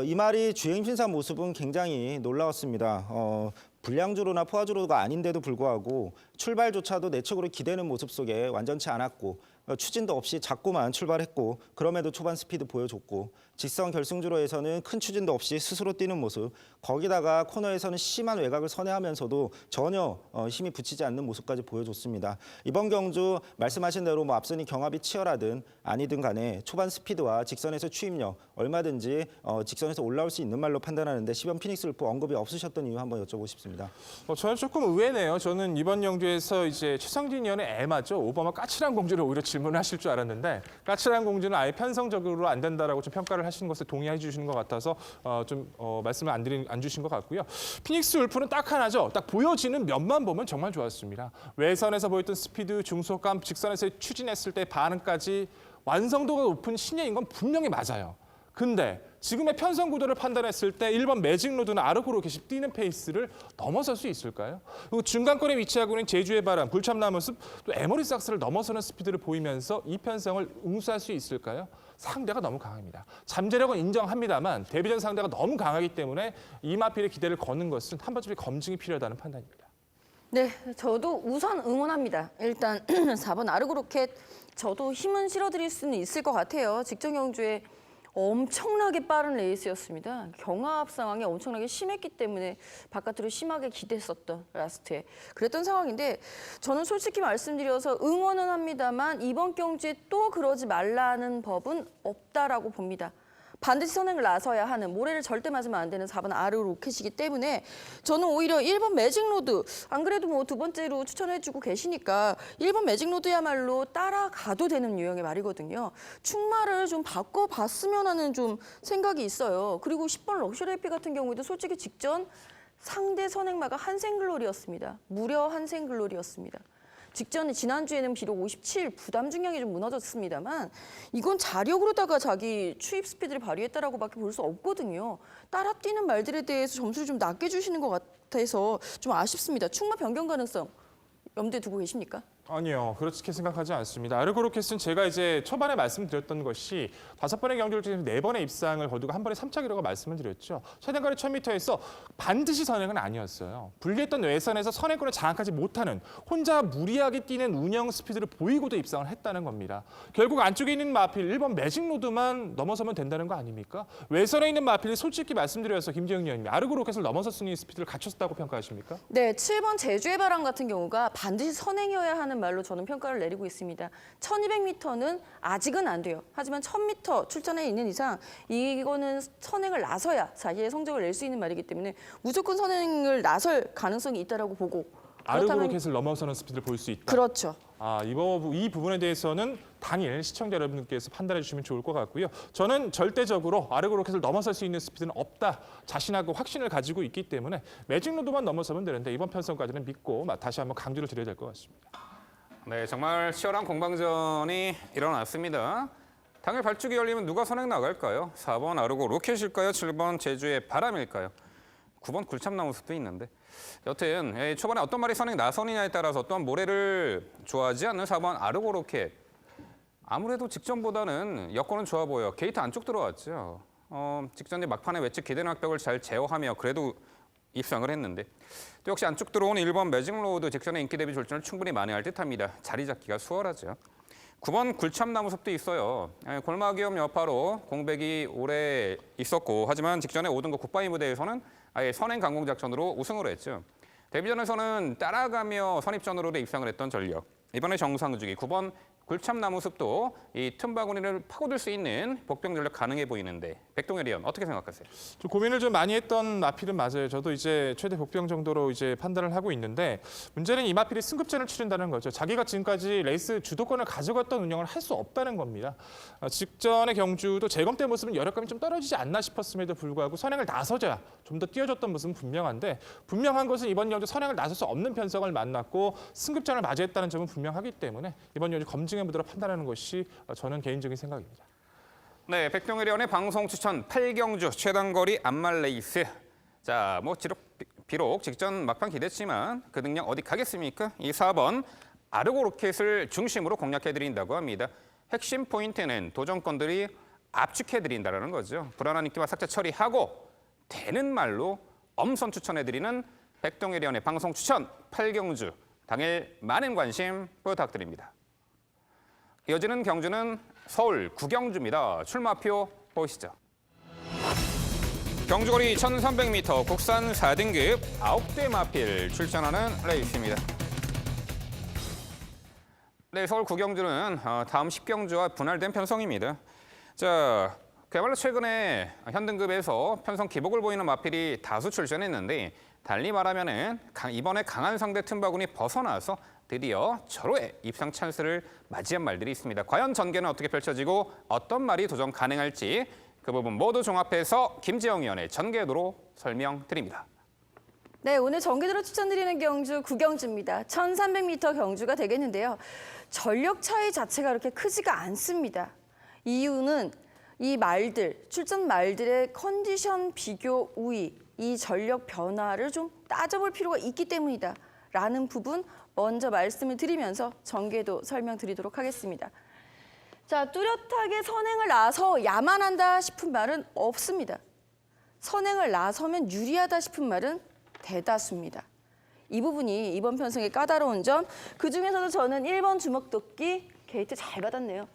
이 말이 주행 심사 모습은 굉장히 놀라웠습니다. 불량주로나 포화주로가 아닌데도 불구하고 출발조차도 내측으로 기대는 모습 속에 완전치 않았고 추진도 없이 잡고만 출발했고 그럼에도 초반 스피드 보여줬고 직선 결승주로에서는 큰 추진도 없이 스스로 뛰는 모습 거기다가 코너에서는 심한 외곽을 선회하면서도 전혀 힘이 붙이지 않는 모습까지 보여줬습니다. 이번 경주 말씀하신 대로 앞선이 경합이 치열하든 아니든 간에 초반 스피드와 직선에서 추임력 얼마든지 직선에서 올라올 수 있는 말로 판단하는데 10번 피닉스 울프 언급이 없으셨던 이유 한번 여쭤보고 싶습니다. 저는 조금 의외네요. 저는 이번 경주에서 이제 최성진 위원의 애마죠. 오바마 까칠한 공주를 오히려 질문을 하실 줄 알았는데 까칠한 공주는 아예 편성적으로 안 된다라고 좀 평가를 하시는 것에 동의해 주시는 것 같아서 말씀을 안 주신 것 같고요. 피닉스 울프는 딱 하나죠. 딱 보여지는 면만 보면 정말 좋았습니다. 외선에서 보였던 스피드, 중속감, 직선에서 추진했을 때 반응까지 완성도가 높은 신예인 건 분명히 맞아요. 근데 지금의 편성 구도를 판단했을 때 1번 매직로드는 아르고 로켓이 뛰는 페이스를 넘어설 수 있을까요? 그리고 중간권에 위치하고 있는 제주의 바람, 굴참나무 숲, 또 에머리 삭스를 넘어서는 스피드를 보이면서 이 편성을 응수할 수 있을까요? 상대가 너무 강합니다. 잠재력은 인정합니다만 데뷔전 상대가 너무 강하기 때문에 이 마필의 기대를 거는 것은 한 번쯤 검증이 필요하다는 판단입니다. 네, 저도 우선 응원합니다. 일단 4번 아르고 로켓 저도 힘은 실어드릴 수는 있을 것 같아요. 직전 경주에 엄청나게 빠른 레이스였습니다. 경합 상황이 엄청나게 심했기 때문에 바깥으로 심하게 기댔었던 라스트에 그랬던 상황인데 저는 솔직히 말씀드려서 응원은 합니다만 이번 경주에 또 그러지 말라는 법은 없다라고 봅니다. 반드시 선행을 나서야 하는 모래를 절대 맞으면 안 되는 4번 아르 로켓이기 때문에 저는 오히려 1번 매직로드 안 그래도 뭐 두 번째로 추천해주고 계시니까 1번 매직로드야말로 따라가도 되는 유형의 말이거든요. 충마를 좀 바꿔봤으면 하는 좀 생각이 있어요. 그리고 10번 럭셔리 에피 같은 경우에도 솔직히 직전 상대 선행마가 한생글로리였습니다. 무려 한생글로리였습니다. 직전에 지난주에는 비록 57 부담 중량이 좀 무너졌습니다만 이건 자력으로다가 자기 추입 스피드를 발휘했다라고밖에 볼 수 없거든요. 따라 뛰는 말들에 대해서 점수를 좀 낮게 주시는 것 같아서 좀 아쉽습니다. 충마 변경 가능성 염두에 두고 계십니까? 아니요, 그렇게 생각하지 않습니다. 아르고 로켓은 제가 이제 초반에 말씀드렸던 것이 5번의 경주를 통해서 4번의 입상을 거두고 한 번에 3차기라고 말씀을 드렸죠. 최단거리 1000m에서 반드시 선행은 아니었어요. 불리했던 외선에서 선행권을 장악하지 못하는 혼자 무리하게 뛰는 운영 스피드를 보이고도 입상을 했다는 겁니다. 결국 안쪽에 있는 마필 1번 매직로드만 넘어서면 된다는 거 아닙니까? 외선에 있는 마필이 솔직히 말씀드려서 김재영 위원님 아르고 로켓을 넘어설 수 있는 스피드를 갖췄다고 평가하십니까? 네, 7번 제주의 바람 같은 경우가 반드시 선행이어야 하는 말로 저는 평가를 내리고 있습니다. 1200m는 아직은 안 돼요. 하지만 1000m 출전해 있는 이상 이거는 선행을 나서야 자기의 성적을 낼 수 있는 말이기 때문에 무조건 선행을 나설 가능성이 있다라고 보고 아르고 로켓을 넘어서는 스피드를 볼 수 있다. 그렇죠. 이 부분에 대해서는 당일 시청자 여러분께서 판단해 주시면 좋을 것 같고요. 저는 절대적으로 아르고 로켓을 넘어설 수 있는 스피드는 없다. 자신하고 확신을 가지고 있기 때문에 매직로드만 넘어서면 되는데 이번 편성까지는 믿고 다시 한번 강조를 드려야 될 것 같습니다. 네, 정말 치열한 공방전이 일어났습니다. 당일 발주기 열리면 누가 선행 나갈까요? 4번 아르고 로켓일까요? 7번 제주의 바람일까요? 9번 굴참나무 숲도 있는데 여튼 초반에 어떤 말이 선행 나선이냐에 따라서 또한 모래를 좋아하지 않는 4번 아르고 로켓 아무래도 직전보다는 여건은 좋아 보여. 게이트 안쪽 들어왔죠. 직전에 막판에 외측 기대는 확벽을 잘 제어하며 그래도 입상을 했는데 또 역시 안쪽 들어온 1번 매직로드 직전에 인기 대비 졸전을 충분히 만회할 듯합니다. 자리 잡기가 수월하죠. 9번 굴참나무 숲도 있어요. 골마기업 여파로 공백이 오래 있었고 하지만 직전에 5등급 굿바이 무대에서는 아예 선행 강공 작전으로 우승을 했죠. 데뷔전에서는 따라가며 선입전으로 입상을 했던 전력. 이번에 정상주기 9번 굴참나무 숲도 이 틈바구니를 파고들 수 있는 복병 전력 가능해 보이는데 백동열 의원 어떻게 생각하세요? 좀 고민을 좀 많이 했던 마필은 맞아요. 저도 이제 최대 복병 정도로 이제 판단을 하고 있는데 문제는 이 마필이 승급전을 치른다는 거죠. 자기가 지금까지 레이스 주도권을 가져갔던 운영을 할 수 없다는 겁니다. 직전의 경주도 재검대 모습은 여력감이 좀 떨어지지 않나 싶었음에도 불구하고 선행을 나서자 좀 더 뛰어줬던 모습은 분명한데 분명한 것은 이번 경주 선행을 나설 수 없는 편성을 만났고 승급전을 맞이했다는 점은 분명하기 때문에 이번 경주 검증해보도록 판단하는 것이 저는 개인적인 생각입니다. 네, 백동열 의원의 방송 추천 8경주 최단거리 안말 레이스. 자, 비록 직전 막판 기대했지만 그 능력 어디 가겠습니까? 이 4번 아르고 로켓을 중심으로 공략해드린다고 합니다. 핵심 포인트는 도전권들이 압축해드린다는 거죠. 불안한 인기와 삭제 처리하고 되는 말로 엄선 추천해드리는 백동열 의원의 방송 추천 8경주. 당일 많은 관심 부탁드립니다. 이어지는 경주는 서울 구경주입니다. 출마표 보시죠. 경주거리 1300m 국산 4등급 9대 마필 출전하는 레이스입니다. 네, 서울 구경주는 다음 10경주와 분할된 편성입니다. 자, 그야말로 최근에 현등급에서 편성 기복을 보이는 마필이 다수 출전했는데 달리 말하면은 이번에 강한 상대 틈바구니 벗어나서 드디어 절호의 입상 찬스를 맞이한 말들이 있습니다. 과연 전개는 어떻게 펼쳐지고 어떤 말이 도전 가능할지 그 부분 모두 종합해서 김지영 의원의 전개도로 설명드립니다. 네, 오늘 전개도로 추천드리는 경주 구경주입니다. 1300m 경주가 되겠는데요. 전력 차이 자체가 그렇게 크지가 않습니다. 이유는 이 말들, 출전 말들의 컨디션 비교 우위, 이 전력 변화를 좀 따져볼 필요가 있기 때문이다. 라는 부분 먼저 말씀을 드리면서 전개도 설명드리도록 하겠습니다. 자, 뚜렷하게 선행을 나서야만 한다 싶은 말은 없습니다. 선행을 나서면 유리하다 싶은 말은 대다수입니다. 이 부분이 이번 편성의 까다로운 점, 그중에서도 저는 1번 주먹도끼 게이트 잘 받았네요.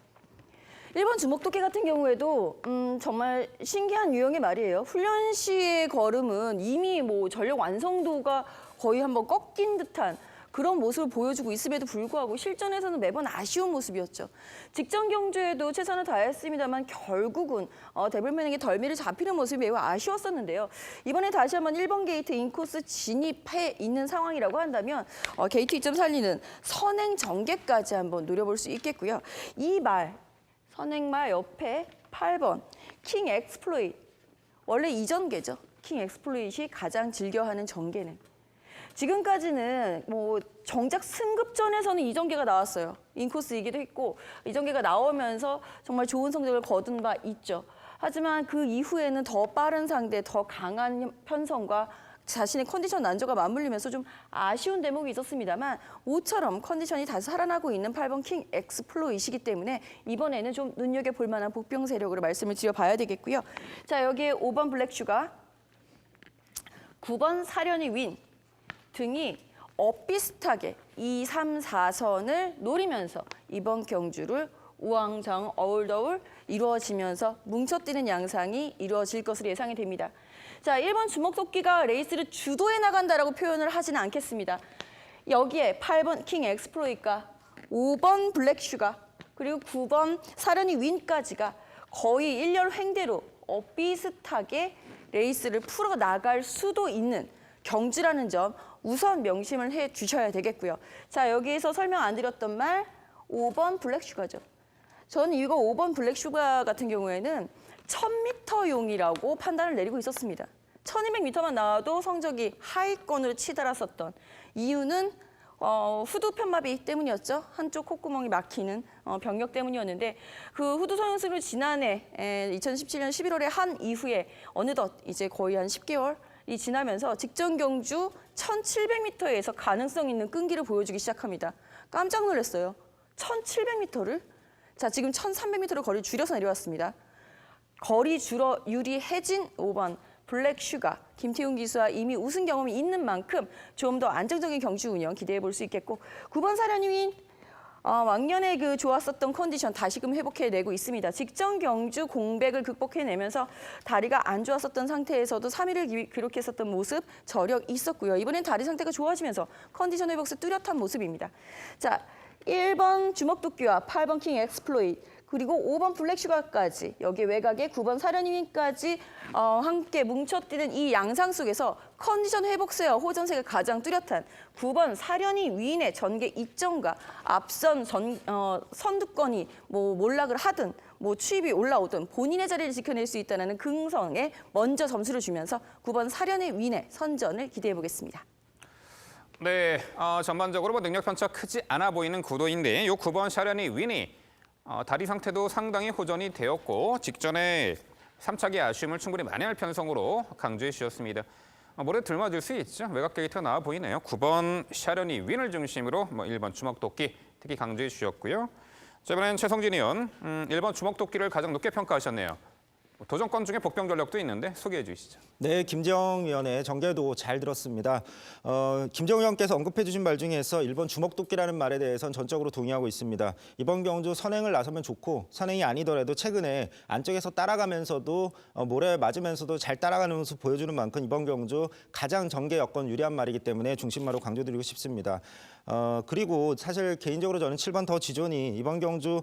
1번 주먹도끼 같은 경우에도 정말 신기한 유형의 말이에요. 훈련 시의 걸음은 이미 전력 완성도가 거의 한번 꺾인 듯한 그런 모습을 보여주고 있음에도 불구하고 실전에서는 매번 아쉬운 모습이었죠. 직전 경주에도 최선을 다했습니다만 결국은 데블맨에게 덜미를 잡히는 모습이 매우 아쉬웠었는데요. 이번에 다시 한번 1번 게이트 인코스 진입해 있는 상황이라고 한다면 게이트 2점 살리는 선행 전개까지 한번 노려볼 수 있겠고요. 이 말, 선행말 옆에 8번 킹 엑스플로잇, 원래 이 전개죠. 킹 엑스플로잇이 가장 즐겨하는 전개는. 지금까지는 정작 승급전에서는 이 전개가 나왔어요. 인코스이기도 했고 이 전개가 나오면서 정말 좋은 성적을 거둔 바 있죠. 하지만 그 이후에는 더 빠른 상대, 더 강한 편성과 자신의 컨디션 난조가 맞물리면서 좀 아쉬운 대목이 있었습니다만 모처럼 컨디션이 다시 살아나고 있는 8번 킹 엑스플로잇이기 때문에 이번에는 좀 눈여겨볼 만한 복병 세력으로 말씀을 드려봐야 되겠고요. 자, 여기에 5번 블랙슈가, 9번 사려니 윈 등이 엇비슷하게 2, 3, 4선을 노리면서 이번 경주를 우왕좌왕 어울더울 이루어지면서 뭉쳐뛰는 양상이 이루어질 것으로 예상이 됩니다. 자, 1번 주먹도끼가 레이스를 주도해 나간다라고 표현을 하지는 않겠습니다. 여기에 8번 킹 엑스플로잇과 5번 블랙슈가 그리고 9번 사려니 윈까지가 거의 일렬 횡대로 엇비슷하게 레이스를 풀어 나갈 수도 있는 경주라는 점 우선 명심을 해 주셔야 되겠고요. 자, 여기에서 설명 안 드렸던 말 5번 블랙슈가죠. 저는 이거 5번 블랙슈가 같은 경우에는 1000m용이라고 판단을 내리고 있었습니다. 1200m만 나와도 성적이 하위권으로 치달았었던 이유는 후두 편마비 때문이었죠. 한쪽 콧구멍이 막히는 병력 때문이었는데 그 후두 성형수를 지난해 2017년 11월에 한 이후에 어느덧 이제 거의 한 10개월이 지나면서 직전 경주 1700m에서 가능성 있는 끈기를 보여주기 시작합니다. 깜짝 놀랐어요. 1700m를? 자, 지금 1300m로 거리를 줄여서 내려왔습니다. 거리 줄어 유리해진 5번 블랙슈가, 김태훈 기수와 이미 우승 경험이 있는 만큼 좀 더 안정적인 경주 운영 기대해 볼 수 있겠고 9번 사려니 윈, 왕년에 그 좋았었던 컨디션 다시금 회복해내고 있습니다. 직전 경주 공백을 극복해내면서 다리가 안 좋았었던 상태에서도 3위를 기록했었던 모습 저력 있었고요. 이번엔 다리 상태가 좋아지면서 컨디션 회복세 뚜렷한 모습입니다. 자, 1번 주먹도끼와 8번 킹 엑스플로잇 그리고 5번 블랙슈가까지 여기 외곽에 9번 사려니윈까지 함께 뭉쳐뛰는 이 양상 속에서 컨디션 회복세와 호전세가 가장 뚜렷한 9번 사려니 위인의 전개 이점과 앞선 선두권이 몰락을 하든 추입이 올라오든 본인의 자리를 지켜낼 수 있다는 긍성에 먼저 점수를 주면서 9번 사려니 위인의 선전을 기대해 보겠습니다. 네, 전반적으로 능력 편차 크지 않아 보이는 구도인데 이 9번 샤련이 위니 다리 상태도 상당히 호전이 되었고 직전에 3차기 아쉬움을 충분히 만회할 편성으로 강조해 주셨습니다. 모래 들맞을 수 있죠. 외곽 게이트가 나와 보이네요. 9번 샤련이 윈을 중심으로 1번 주먹도끼 특히 강조해 주셨고요. 자, 이번엔 최성진 의원 1번 주먹도끼를 가장 높게 평가하셨네요. 도전권 중에 복병 전력도 있는데 소개해 주시죠. 네, 김재영 위원의 전개도 잘 들었습니다. 김재영 위원께서 언급해 주신 말 중에서 1번 주먹도끼라는 말에 대해서는 전적으로 동의하고 있습니다. 이번 경주 선행을 나서면 좋고 선행이 아니더라도 최근에 안쪽에서 따라가면서도 모래 맞으면서도 잘 따라가는 모습 보여주는 만큼 이번 경주 가장 전개 여건 유리한 말이기 때문에 중심마로 강조드리고 싶습니다. 그리고 사실 개인적으로 저는 7번 더 지존이 이번 경주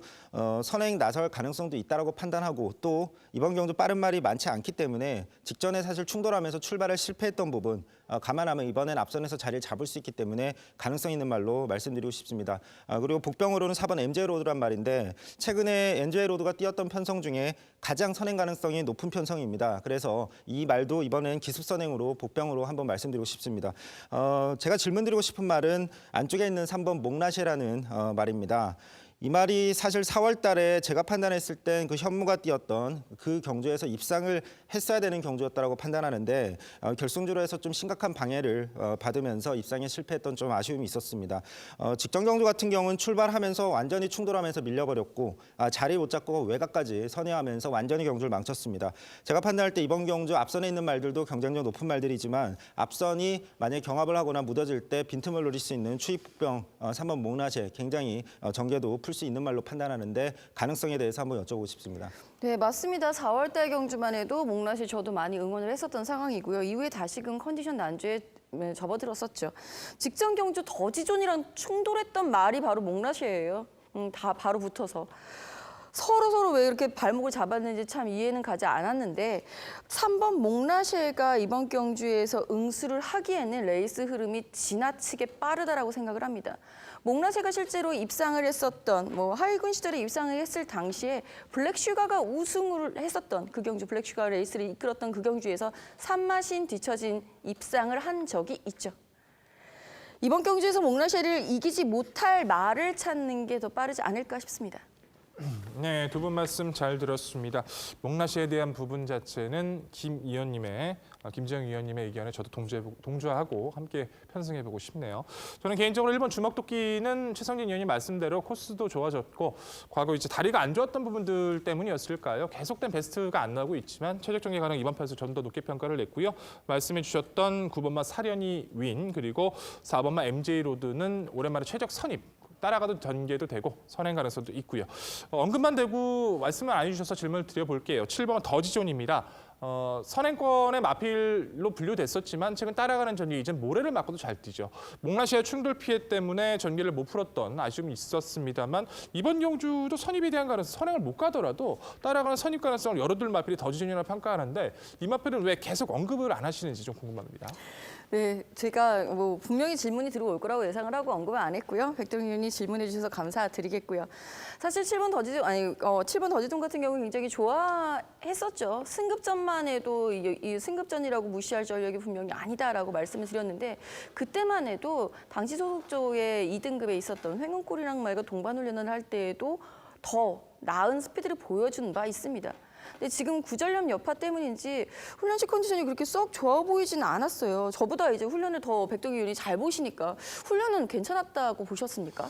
선행 나설 가능성도 있다라고 판단하고 또 이번 경주 빠른 말이 많지 않기 때문에 직전에 사실 충돌하면서 출발을 실패했던 부분 감안하면 이번엔 앞선에서 자리를 잡을 수 있기 때문에 가능성 있는 말로 말씀드리고 싶습니다. 그리고 복병으로는 4번 MJ 로드란 말인데 최근에 MJ 로드가 뛰었던 편성 중에 가장 선행 가능성이 높은 편성입니다. 그래서 이 말도 이번엔 기습 선행으로 복병으로 한번 말씀드리고 싶습니다. 제가 질문드리고 싶은 말은 안쪽에 있는 3번 몽라쉐라는 말입니다. 이 말이 사실 4월 달에 제가 판단했을 땐 그 현무가 뛰었던 그 경주에서 입상을 했어야 되는 경주였다고 판단하는데 결승주로 해서 좀 심각한 방해를 받으면서 입상에 실패했던 좀 아쉬움이 있었습니다. 직전 경주 같은 경우는 출발하면서 완전히 충돌하면서 밀려버렸고 자리 못 잡고 외곽까지 선회하면서 완전히 경주를 망쳤습니다. 제가 판단할 때 이번 경주 앞선에 있는 말들도 경쟁력 높은 말들이지만 앞선이 만약에 경합을 하거나 무뎌질 때 빈틈을 노릴 수 있는 추입병 3번 몽라쉐 굉장히 전개도 풀 수 있는 말로 판단하는데 가능성에 대해서 한번 여쭤보고 싶습니다. 네, 맞습니다. 4월달 경주만 해도 몽라시 저도 많이 응원을 했었던 상황이고요. 이후에 다시금 컨디션 난조에 접어들었었죠. 직전 경주 더지존이랑 충돌했던 말이 바로 몽라시예요. 다 바로 붙어서. 서로 왜 이렇게 발목을 잡았는지 참 이해는 가지 않았는데 3번 몽라쉐가 이번 경주에서 응수를 하기에는 레이스 흐름이 지나치게 빠르다라고 생각을 합니다. 몽라쉐가 실제로 입상을 했었던 하이군 시절에 입상을 했을 당시에 블랙슈가가 우승을 했었던 그 경주 블랙슈가 레이스를 이끌었던 그 경주에서 산마신 뒤처진 입상을 한 적이 있죠. 이번 경주에서 몽라쉐를 이기지 못할 말을 찾는 게 더 빠르지 않을까 싶습니다. 네, 두 분 말씀 잘 들었습니다. 몽라시에 대한 부분 자체는 김재영 위원님의 의견에 저도 동조하고 함께 편승해보고 싶네요. 저는 개인적으로 1번 주먹도끼는 최성진 위원님 말씀대로 코스도 좋아졌고 과거 이제 다리가 안 좋았던 부분들 때문이었을까요? 계속된 베스트가 안 나오고 있지만 최적 전개 가능 이번 편에서 좀 더 높게 평가를 냈고요. 말씀해 주셨던 9번마 사려니 윈 그리고 4번마 MJ 로드는 오랜만에 최적 선입. 따라가도 전개도 되고 선행 가능성도 있고요. 언급만 되고 말씀을 안 해주셔서 질문을 드려볼게요. 7번은 더지존입니다. 선행권의 마필로 분류됐었지만 최근 따라가는 전개 이젠 모래를 맞고도 잘 뛰죠. 몽라시아 충돌 피해 때문에 전개를 못 풀었던 아쉬움이 있었습니다만 이번 경주도 선입에 대한 가능성, 선행을 못 가더라도 따라가는 선입 가능성을 열어둘 마필이 더지존이라고 평가하는데 이 마필은 왜 계속 언급을 안 하시는지 좀 궁금합니다. 네, 제가 분명히 질문이 들어올 거라고 예상을 하고 언급을 안 했고요. 백동 의원이 질문해 주셔서 감사드리겠고요. 사실 7번 더지존 같은 경우 굉장히 좋아했었죠. 승급전만 해도 이 승급전이라고 무시할 전력이 분명히 아니다라고 말씀을 드렸는데 그때만 해도 당시 소속조의 2등급에 있었던 횡은골이랑 말과 동반 훈련을 할 때에도 더 나은 스피드를 보여준 바 있습니다. 근데 지금 구전염 여파 때문인지 훈련식 컨디션이 그렇게 썩 좋아 보이지는 않았어요. 저보다 이제 훈련을 더 백동희 의원이 잘 보시니까 훈련은 괜찮았다고 보셨습니까?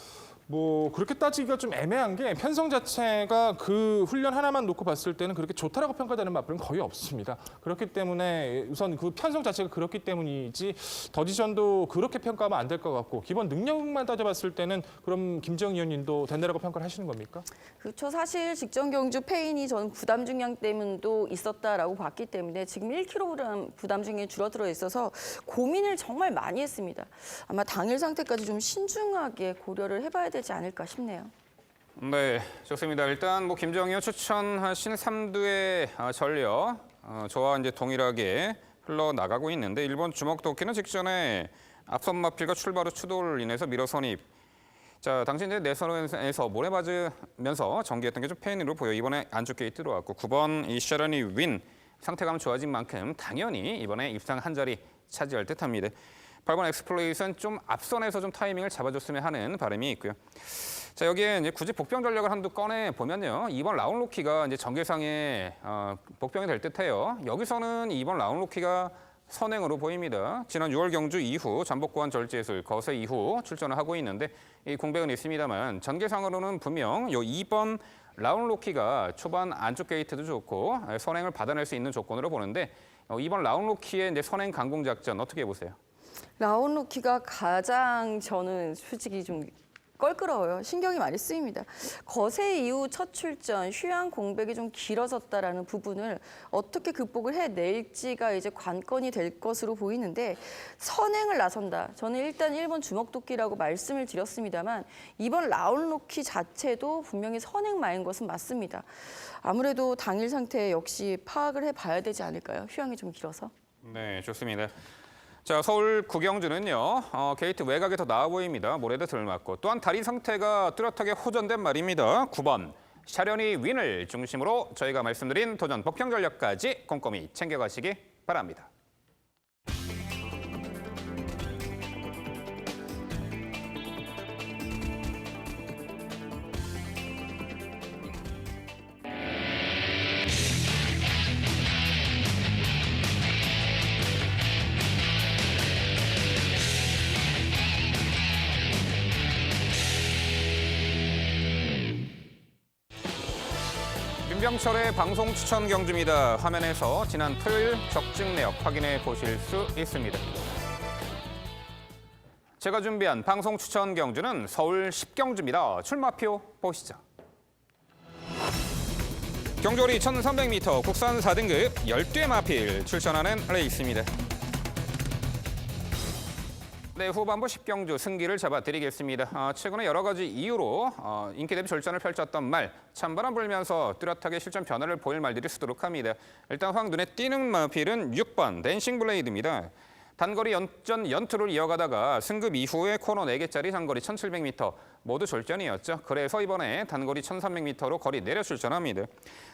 뭐 그렇게 따지기가 좀 애매한 게 편성 자체가 그 훈련 하나만 놓고 봤을 때는 그렇게 좋다라고 평가되는 마필은 거의 없습니다. 그렇기 때문에 우선 그 편성 자체가 그렇기 때문이지 더디션도 그렇게 평가하면 안 될 것 같고 기본 능력만 따져봤을 때는 그럼 김정 위원님도 된다라고 평가를 하시는 겁니까? 그렇죠. 사실 직전 경주 페인이 저는 부담 중량 때문도 있었다라고 봤기 때문에 지금 1kg 부담 중량이 줄어들어 있어서 고민을 정말 많이 했습니다. 아마 당일 상태까지 좀 신중하게 고려를 해봐야 되지 않을까 싶네요. 네, 좋습니다. 일단 뭐 김정희가 추천하신 3두의 전력 저와 이제 동일하게 흘러나가고 있는데 일본 주먹도끼는 직전에 앞선 마필과 출발 후 추돌을 인해서 밀어 선입. 자, 당시 이제 내선에서 모래 맞으면서 전개했던 게 좀 페인으로 보여. 이번에 안쪽 게이트 들어왔고 9번 이 샤라니 윈 상태감 좋아진 만큼 당연히 이번에 입상 한 자리 차지할 듯합니다. 8번 엑스플레이트는 좀 앞선에서 좀 타이밍을 잡아줬으면 하는 바람이 있고요. 자, 여기에 이제 굳이 복병 전력을 한두 꺼내 보면요. 2번 라운로키가 이제 전개상에 복병이 될 듯해요. 여기서는 2번 라운로키가 선행으로 보입니다. 지난 6월 경주 이후 잠복고환 절제술 거세 이후 출전을 하고 있는데 이 공백은 있습니다만 전개상으로는 분명 요 2번 라운로키가 초반 안쪽 게이트도 좋고 선행을 받아낼 수 있는 조건으로 보는데 2번 라운로키의 이제 선행 강공 작전 어떻게 보세요? 라운로키가 가장 저는 솔직히 좀 껄끄러워요. 신경이 많이 쓰입니다. 거세 이후 첫 출전, 휴양 공백이 좀 길어졌다라는 부분을 어떻게 극복을 해낼지가 이제 관건이 될 것으로 보이는데 선행을 나선다. 저는 일단 1번 주먹도끼라고 말씀을 드렸습니다만 이번 라운로키 자체도 분명히 선행마인 것은 맞습니다. 아무래도 당일 상태 역시 파악을 해봐야 되지 않을까요? 휴양이 좀 길어서. 네, 좋습니다. 자, 서울 구경주는요. 게이트 외곽에 더 나아 보입니다. 모래도 덜 맞고 또한 다리 상태가 뚜렷하게 호전된 말입니다. 9번 샤련이 윈을 중심으로 저희가 말씀드린 도전 복병 전력까지 꼼꼼히 챙겨가시기 바랍니다. 김병철의 방송 추천 경주입니다. 화면에서 지난 토요일 적증 내역 확인해 보실 수 있습니다. 제가 준비한 방송 추천 경주는 서울 10경주입니다. 출마표 보시죠. 경주거리 1300m 국산 4등급 10대 마필 출전하는 레이스입니다. 네, 후반부 10경주 승기를 잡아드리겠습니다. 최근에 여러 가지 이유로 인기 대비 졸전을 펼쳤던 말, 찬바람 불면서 뚜렷하게 실전 변화를 보일 말들이 수두룩합니다. 일단 확 눈에 띄는 마필은 6번 댄싱 블레이드입니다. 단거리 연투를 이어가다가 승급 이후에 코너 4개짜리 장거리 1700m 모두 졸전이었죠. 그래서 이번에 단거리 1300m로 거리 내려 출전합니다.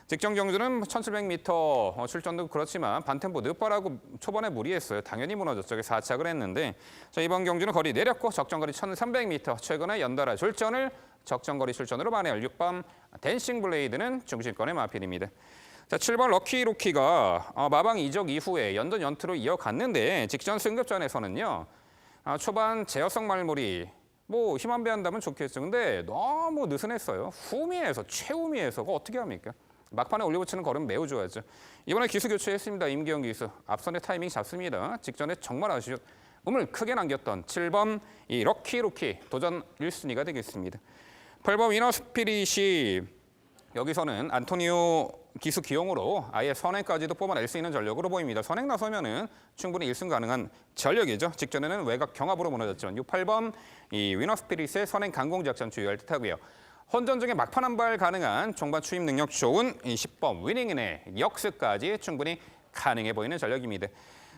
직전 경주는 1700m 출전도 그렇지만 반템포 늦바라고 초반에 무리했어요. 당연히 무너졌죠. 4착을 했는데 자, 이번 경주는 거리 내렸고 적정거리 1300m 최근에 연달아 졸전을 적정거리 출전으로 만회할 6번 댄싱 블레이드는 중심권의 마필입니다. 자, 7번 럭키 로키가 마방 이적 이후에 연전 연투로 이어갔는데 직전 승급전에서는요. 초반 제어성 말몰이 뭐 힘 안 배한다면 좋겠죠. 근데 너무 느슨했어요. 후미에서 최후미에서가 어떻게 합니까? 막판에 올려붙이는 걸음 매우 좋았죠. 이번에 기수 교체했습니다. 임기영 기수. 앞선의 타이밍 잡습니다. 직전에 정말 아쉬운 음을 크게 남겼던 7번 이 럭키 로키 도전 1순위가 되겠습니다. 8번 위너 스피릿이 여기서는 안토니오 기수 기용으로 아예 선행까지도 뽑아낼 수 있는 전력으로 보입니다. 선행 나서면은 충분히 1승 가능한 전력이죠. 직전에는 외곽 경합으로 무너졌지만 8번 이 위너 스피릿의 선행 강공 작전 주의할 듯하고요. 혼전 중에 막판 한 발 가능한 종반 추임 능력 좋은 이 10번 위닝인의 역습까지 충분히 가능해 보이는 전력입니다.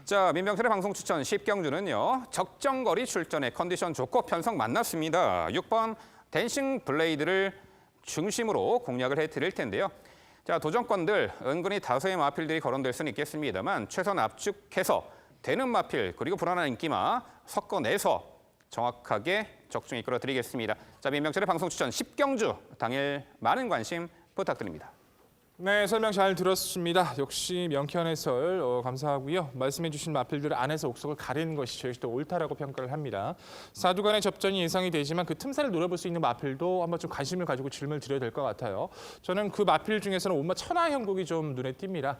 자, 민병철의 방송 추천 10경주는요. 적정거리 출전에 컨디션 좋고 편성 만났습니다. 6번 댄싱 블레이드를 중심으로 공략을 해드릴 텐데요. 자, 도전권들 은근히 다수의 마필들이 거론될 수는 있겠습니다만 최선 압축해서 되는 마필 그리고 불안한 인기마 섞어내서 정확하게 적중 이끌어 드리겠습니다. 자, 민병철의 방송 추천 10경주 당일 많은 관심 부탁드립니다. 네, 설명 잘 들었습니다. 역시 명쾌한 해설 감사하고요. 말씀해 주신 마필들 안에서 옥석을 가리는 것이 저희 또 옳다라고 평가를 합니다. 4두간의 접전이 예상이 되지만 그 틈새를 노려볼 수 있는 마필도 한번 좀 관심을 가지고 질문을 드려야 될 것 같아요. 저는 그 마필 중에서는 온마 천하 형국이 좀 눈에 띕니다.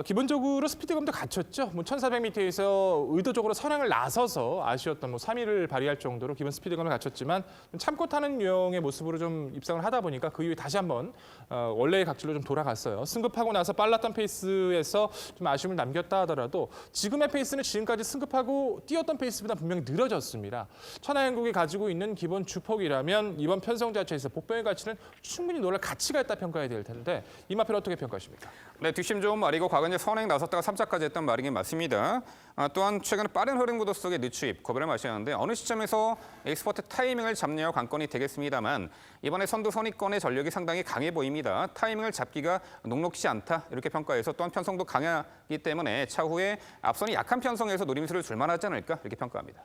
기본적으로 스피드감도 갖췄죠. 1400m에서 의도적으로 선행을 나서서 아쉬웠던 3위를 발휘할 정도로 기본 스피드감을 갖췄지만 참고 타는 유형의 모습으로 좀 입상을 하다 보니까 그 이후에 다시 한번 원래의 각질로 좀 돌아갔어요. 승급하고 나서 빨랐던 페이스에서 좀 아쉬움을 남겼다 하더라도 지금의 페이스는 지금까지 승급하고 뛰었던 페이스보다 분명히 늘어졌습니다. 천하행국이 가지고 있는 기본 주폭이라면 이번 편성 자체에서 복병의 가치는 충분히 놀랄 가치가 있다 평가해야 될 텐데 이 마필 어떻게 평가하십니까? 네, 뒷심 좋은 말이고 과거에 선행 나섰다가 3차까지 했던 말이긴 맞습니다. 또한 최근 빠른 흐름 구도 속의 늦추입, 거부를 마셔야 하는데 어느 시점에서 엑스퍼트 타이밍을 잡느냐가 관건이 되겠습니다만 이번에 선두 선위권의 전력이 상당히 강해 보입니다. 타이밍을 잡기가 녹록지 않다 이렇게 평가해서 또한 편성도 강하기 때문에 차후에 앞선이 약한 편성에서 노림수를 줄만하지 않을까 이렇게 평가합니다.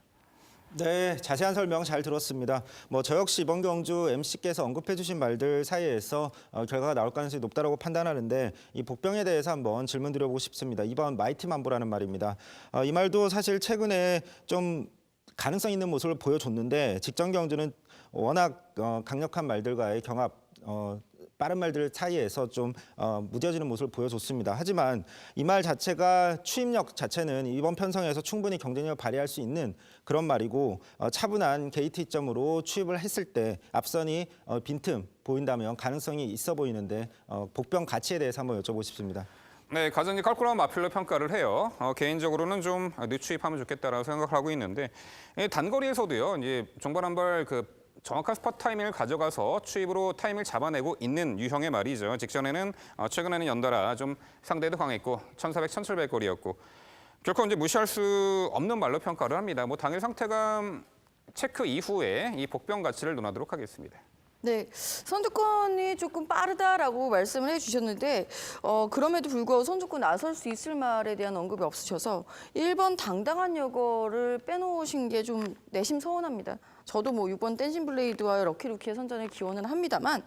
네, 자세한 설명 잘 들었습니다. 저 역시 이번 경주 MC께서 언급해 주신 말들 사이에서 결과가 나올 가능성이 높다고 판단하는데 이 복병에 대해서 한번 질문 드려보고 싶습니다. 이번 마이티 만보라는 말입니다. 이 말도 사실 최근에 좀 가능성 있는 모습을 보여줬는데 직전 경주는 워낙 강력한 말들과의 경합 빠른 말들 사이에서 좀 무뎌지는 모습을 보여줬습니다. 하지만 이 말 자체가 추임력 자체는 이번 편성에서 충분히 경쟁력을 발휘할 수 있는 그런 말이고 차분한 게이트 점으로 추입을 했을 때 앞선이 빈틈 보인다면 가능성이 있어 보이는데 복병 가치에 대해서 한번 여쭤보고 싶습니다. 네, 가장 이제 깔끔한 마필로 평가를 해요. 개인적으로는 좀 늦추입하면 좋겠다라고 생각을 하고 있는데 단거리에서도요. 이제 종반 한 발 정확한 스팟 타이밍을 가져가서 추입으로 타이밍을 잡아내고 있는 유형의 말이죠. 직전에는 최근에는 연달아 좀 상대도 강했고 1400, 1700 거리였고 결코 이제 무시할 수 없는 말로 평가를 합니다. 당일 상태감 체크 이후에 이 복병 가치를 논하도록 하겠습니다. 네, 선두권이 조금 빠르다라고 말씀을 해주셨는데 그럼에도 불구하고 선두권 나설 수 있을 말에 대한 언급이 없으셔서 1번 당당한 여거를 빼놓으신 게 좀 내심 서운합니다. 저도 6번 댄싱 블레이드와 럭키루키의 선전을 기원은 합니다만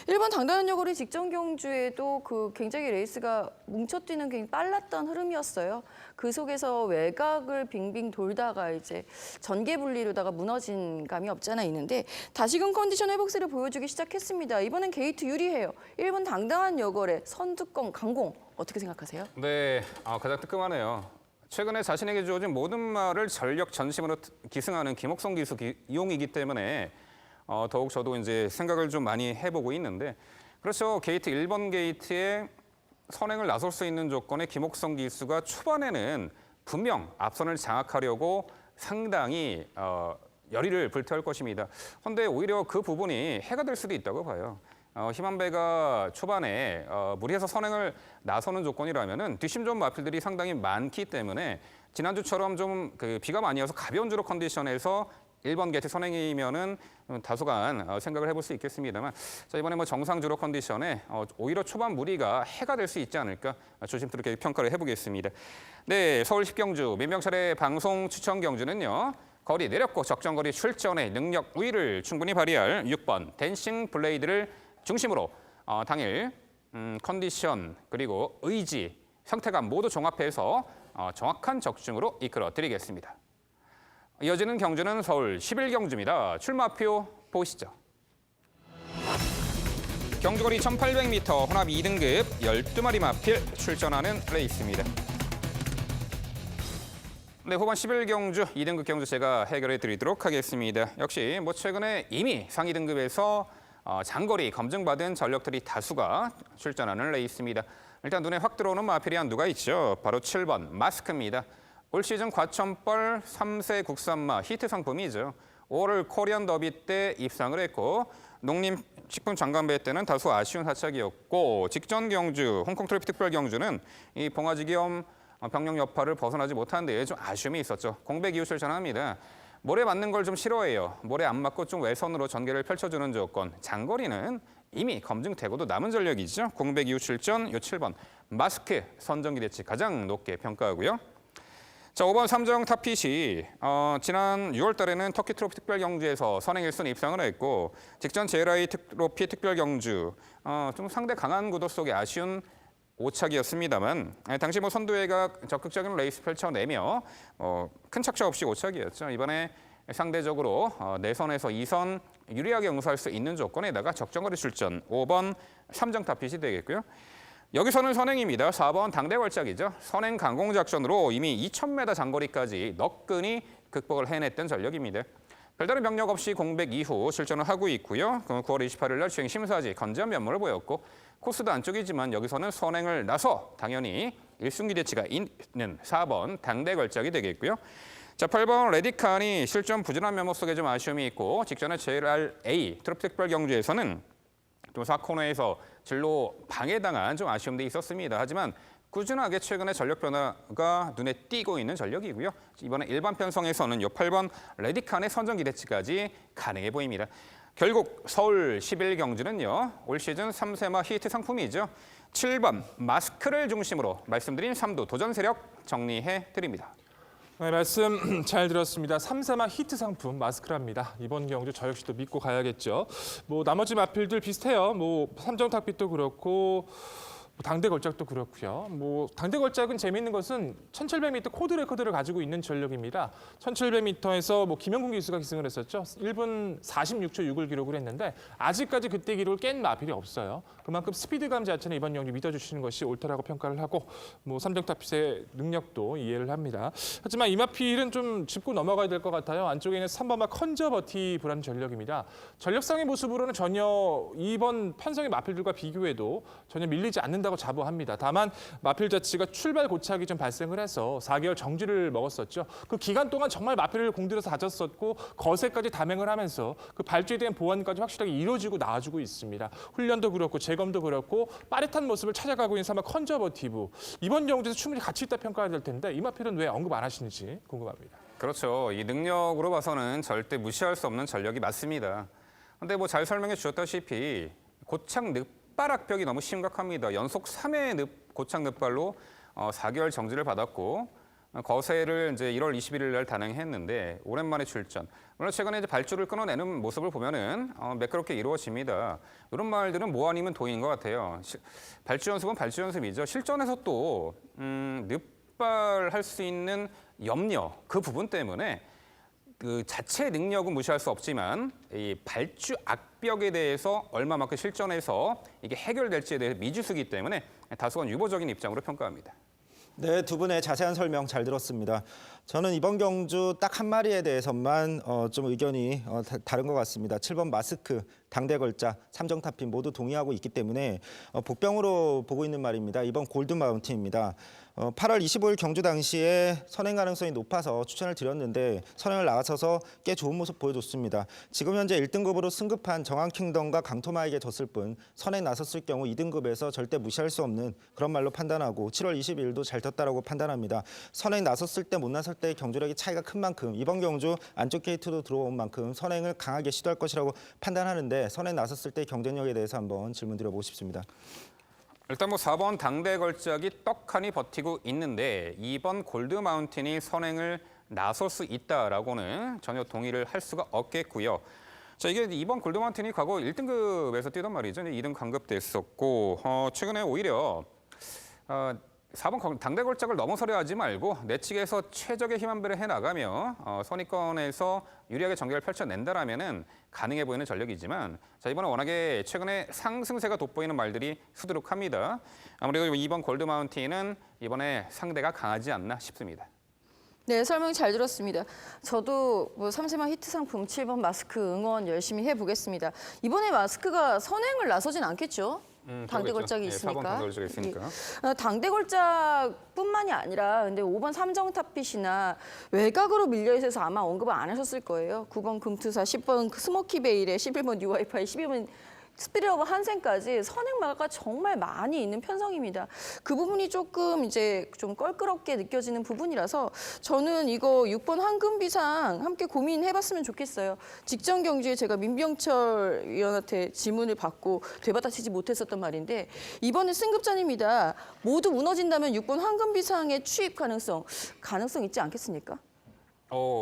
1번 당당한 여거리 직전 경주에도 굉장히 레이스가 뭉쳐뛰는 굉장히 빨랐던 흐름이었어요. 그 속에서 외곽을 빙빙 돌다가 이제 전개 분리로다가 무너진 감이 없지 않아 있는데 다시금 컨디션 회복세를 보여주기 시작했습니다. 이번엔 게이트 유리해요. 1번 당당한 여걸의 선두권 강공 어떻게 생각하세요? 네, 가장 뜨끔하네요. 최근에 자신에게 주어진 모든 말을 전력 전심으로 기승하는 김옥성 기수 이용이기 때문에 더욱 저도 이제 생각을 좀 많이 해보고 있는데 그렇죠. 게이트 1번 게이트에 선행을 나설 수 있는 조건에 김옥성 기수가 초반에는 분명 앞선을 장악하려고 상당히 열의를 불태울 것입니다. 그런데 오히려 그 부분이 해가 될 수도 있다고 봐요. 희만배가 초반에 무리해서 선행을 나서는 조건이라면은 뒷심 좋은 마필들이 상당히 많기 때문에 지난주처럼 좀 비가 많이 와서 가벼운 주로 컨디션에서 1번 게이트 선행이면은 다소간 생각을 해볼 수 있겠습니다만 자, 이번에 정상 주로 컨디션에 오히려 초반 무리가 해가 될 수 있지 않을까 조심스럽게 평가를 해보겠습니다. 네, 서울 10경주 민병철의 방송 추천 경주는요. 거리 내렸고 적정거리 출전의 능력 우위를 충분히 발휘할 6번 댄싱 블레이드를 중심으로 당일 컨디션 그리고 의지, 상태감 모두 종합해서 정확한 적중으로 이끌어드리겠습니다. 이어지는 경주는 서울 11경주입니다. 출마표 보시죠. 경주거리 1800m 혼합 2등급 12마리 마필 출전하는 레이스입니다. 네, 후반 11경주 2등급 경주 제가 해결해 드리도록 하겠습니다. 역시 최근에 이미 상위 등급에서 장거리 검증받은 전력들이 다수가 출전하는 레이스입니다. 일단 눈에 확 들어오는 마필이 한두가 있죠. 바로 7번 마스크입니다. 올 시즌 과천벌 3세 국산마 히트 상품이죠. 5월 코리안 더비 때 입상을 했고 농림식품 장관배 때는 다소 아쉬운 하착이었고 직전 경주 홍콩 트로피 특별 경주는 이 봉화지 겸 병력 여파를 벗어나지 못한 데에 좀 아쉬움이 있었죠. 공백 이후 출전합니다. 모래 맞는 걸 좀 싫어해요. 모래 안 맞고 좀 외선으로 전개를 펼쳐주는 조건. 장거리는 이미 검증되고도 남은 전력이죠. 공백 이후 출전 요 7번 마스크 선정 기대치 가장 높게 평가하고요. 자, 5번 삼정 타핏이 지난 6월 달에는 터키 트로피 특별 경주에서 선행 1순위 입상을 했고 직전 JRI 트로피 특별 경주 좀 상대 강한 구도 속에 아쉬운 5착이었습니다만 당시 선두회가 적극적인 레이스 펼쳐내며 큰 착차 없이 5착이었죠. 이번에 상대적으로 내선에서 2선 유리하게 응수할 수 있는 조건에다가 적정거리 출전 5번 삼정 타핏이 되겠고요. 여기서는 선행입니다. 4번 당대 걸작이죠. 선행 강공 작전으로 이미 2,000m 장거리까지 너끈히 극복을 해냈던 전력입니다. 별다른 병력 없이 공백 이후 출전을 하고 있고요. 9월 28일 날 주행 심사지 건재한 면모를 보였고 코스도 안쪽이지만 여기서는 선행을 나서 당연히 1순위 기대치가 있는 4번 당대 걸작이 되겠고요. 자, 8번 레디칸이 실전 부진한 면모 속에 좀 아쉬움이 있고 직전에 JRA 트로피 특별 경주에서는 또 4코너에서 진로 방해당한 좀 아쉬움도 있었습니다. 하지만 꾸준하게 최근에 전력 변화가 눈에 띄고 있는 전력이고요. 이번에 일반 편성에서는 요 8번 레디칸의 선정 기대치까지 가능해 보입니다. 결국 서울 11 경주는요. 올 시즌 3세마 히트 상품이죠. 7번 마스크를 중심으로 말씀드린 3두 도전 세력 정리해 드립니다. 네, 말씀 잘 들었습니다. 3세마 히트 상품 마스크랍니다. 이번 경주 저 역시도 믿고 가야겠죠. 나머지 마필들 비슷해요. 삼정 타핏도 그렇고 당대 걸작도 그렇고요. 당대 걸작은 재미있는 것은 1,700m 코드 레코드를 가지고 있는 전력입니다. 1,700m에서 김영군 기수가 기승을 했었죠. 1분 46초 6을 기록을 했는데 아직까지 그때 기록을 깬 마필이 없어요. 그만큼 스피드감 자체는 이번 경주 믿어주시는 것이 옳다라고 평가를 하고 삼정 타핏의 능력도 이해를 합니다. 하지만 이 마필은 좀 짚고 넘어가야 될 것 같아요. 안쪽에 있는 3번마 컨저버티브라는 전력입니다. 전력상의 모습으로는 전혀 이번 편성의 마필들과 비교해도 전혀 밀리지 않는다고 자부합니다. 다만 마필 자체가 출발 고착이 좀 발생을 해서 4개월 정지를 먹었었죠. 그 기간 동안 정말 마필을 공들여서 다졌었고 거세까지 담행을 하면서 그 발주에 대한 보완까지 확실하게 이루어지고 나와주고 있습니다. 훈련도 그렇고 재검도 그렇고 빠릿한 모습을 찾아가고 있는 3번 컨저버티브. 이번 경주에서 충분히 가치 있다 평가해야 될 텐데 이 마필은 왜 언급 안 하시는지 궁금합니다. 그렇죠. 이 능력으로 봐서는 절대 무시할 수 없는 전력이 맞습니다. 근데 잘 설명해 주셨다시피 고착 늑발 악벽이 너무 심각합니다. 연속 3회 고착 늑발로 4개월 정지를 받았고 거세를 이제 1월 21일 날 단행했는데 오랜만에 출전. 물론 최근에 이제 발주를 끊어내는 모습을 보면은 매끄럽게 이루어집니다. 이런 말들은 뭐 아니면 도인 것 같아요. 발주 연습은 발주 연습이죠. 실전에서 또 늑발할 수 있는 염려 그 부분 때문에 그 자체 능력은 무시할 수 없지만 이 발주 악벽에 대해서 얼마만큼 실전에서 이게 해결될지에 대해 미지수기 때문에 다소간 유보적인 입장으로 평가합니다. 네, 두 분의 자세한 설명 잘 들었습니다. 저는 이번 경주 딱 한 마리에 대해서만 좀 의견이 다른 것 같습니다. 7번 마스크, 당대 걸작, 삼정 타핏 모두 동의하고 있기 때문에 복병으로 보고 있는 말입니다. 이번 골든 마운틴입니다. 8월 25일 경주 당시에 선행 가능성이 높아서 추천을 드렸는데 선행을 나가서서 꽤 좋은 모습 보여줬습니다. 지금 현재 1등급으로 승급한 정한킹덤과 강토마에게 졌을 뿐 선행 나섰을 경우 2등급에서 절대 무시할 수 없는 그런 말로 판단하고 7월 22일도 잘 떴다라고 판단합니다. 선행 나섰을 때 못 나섰을 때 경주력이 차이가 큰 만큼 이번 경주 안쪽 게이트도 들어온 만큼 선행을 강하게 시도할 것이라고 판단하는데 선행 나섰을 때 경쟁력에 대해서 한번 질문 드려보고 싶습니다. 일단 4번 당대 걸작이 떡하니 버티고 있는데 2번 골드 마운틴이 선행을 나설 수 있다라고는 전혀 동의를 할 수가 없겠고요. 자, 이게 2번 골드 마운틴이 과거 1등급에서 뛰던 말이죠. 2등 강급됐었고 최근에 오히려 4번 당대 걸작을 넘어서려 하지 말고 내측에서 최적의 힘 한 배를 해나가며 선의권에서 유리하게 전개를 펼쳐낸다라면은 가능해 보이는 전력이지만 자, 이번에 워낙에 최근에 상승세가 돋보이는 말들이 수두룩합니다. 아무래도 2번 골드 마운틴은 이번에 상대가 강하지 않나 싶습니다. 네, 설명 잘 들었습니다. 저도 3세마 히트 상품 7번 마스크 응원 열심히 해보겠습니다. 이번에 마스크가 선행을 나서진 않겠죠? 당대 걸작이 있으니까. 4번 당대 걸작이 있으니까. 당대 걸작뿐만이 아니라 근데 5번 삼정 타핏이나 외곽으로 밀려 있어서 아마 언급을 안 하셨을 거예요. 9번 금투사, 10번 스모키 베일에 11번 뉴와이파이, 12번 스피드오버 한센까지 선행마가 정말 많이 있는 편성입니다. 그 부분이 조금 이제 좀 껄끄럽게 느껴지는 부분이라서 저는 이거 6번 황금비상 함께 고민해봤으면 좋겠어요. 직전 경주에 제가 민병철 위원한테 질문을 받고 되받아치지 못했었던 말인데 이번에 승급전입니다. 모두 무너진다면 6번 황금비상의 취입 가능성 있지 않겠습니까?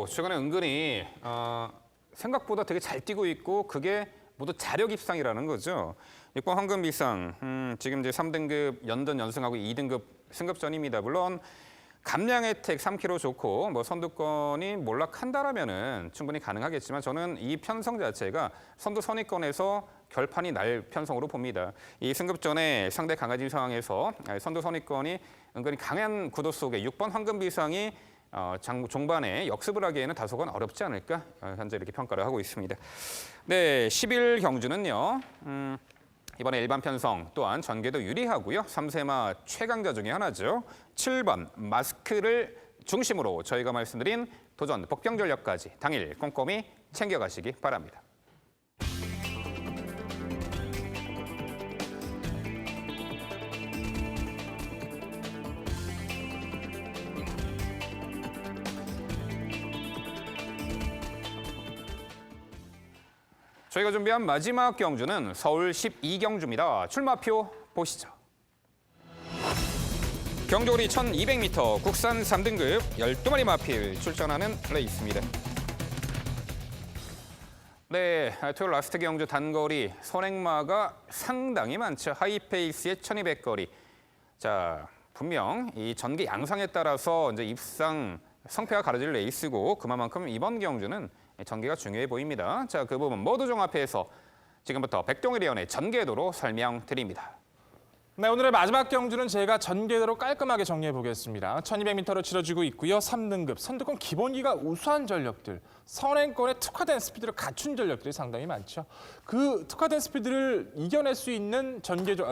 최근에 은근히 생각보다 되게 잘 뛰고 있고 그게 모두 자력 입상이라는 거죠. 6번 황금비상 지금 이제 3등급 연전 연승하고 2등급 승급전입니다. 물론 감량 혜택 3kg 좋고 뭐 선두권이 몰락한다라면은 충분히 가능하겠지만 저는 이 편성 자체가 선두 선위권에서 결판이 날 편성으로 봅니다. 이 승급전에 상대 강해진 상황에서 선두 선위권이 은근히 강한 구도 속에 6번 황금비상이 종반에 역습을 하기에는 다소간 어렵지 않을까 현재 이렇게 평가를 하고 있습니다. 네, 10일 경주는요. 이번에 일반 편성 또한 전개도 유리하고요. 3세마 최강자 중에 하나죠. 7번 마스크를 중심으로 저희가 말씀드린 도전 복병 전력까지 당일 꼼꼼히 챙겨가시기 바랍니다. 저희가 준비한 마지막 경주는 서울 12경주입니다. 출마표 보시죠. 경주거리 1200m 국산 3등급 12마리 마필 출전하는 레이스입니다. 네, 토요일 라스트 경주 단거리 선행마가 상당히 많죠. 하이페이스의 1200거리. 자, 분명 이 전개 양상에 따라서 이제 입상 성패가 가려질 레이스고 그만큼 이번 경주는 전개가 중요해 보입니다. 자, 그 부분 모두 종합해서 지금부터 백동일 위원의 전개도로 설명드립니다. 네, 오늘의 마지막 경주는 제가 전개도로 깔끔하게 정리해 보겠습니다. 1200m로 치러지고 있고요. 3등급, 선두권 기본기가 우수한 전력들, 선행권에 특화된 스피드를 갖춘 전력들이 상당히 많죠. 그 특화된 스피드를 이겨낼 수 있는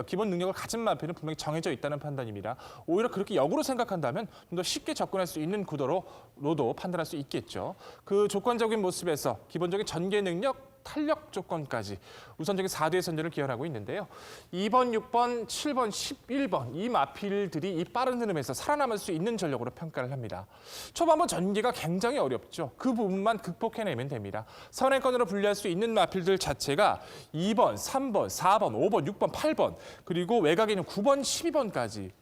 기본 능력을 가진 마필은 분명히 정해져 있다는 판단입니다. 오히려 그렇게 역으로 생각한다면 좀 더 쉽게 접근할 수 있는 구도로도 판단할 수 있겠죠. 그 조건적인 모습에서 기본적인 전개 능력, 탄력 조건까지 우선적인 4대의 선전을 기원하고 있는데요. 2번, 6번, 7번, 11번 이 마필들이 이 빠른 흐름에서 살아남을 수 있는 전력으로 평가를 합니다. 초반부 전개가 굉장히 어렵죠. 그 부분만 극복해내면 됩니다. 선행권으로 분류할 수 있는 마필들 자체가 2번, 3번, 4번, 5번, 6번, 8번 그리고 외곽에 있는 9번, 12번까지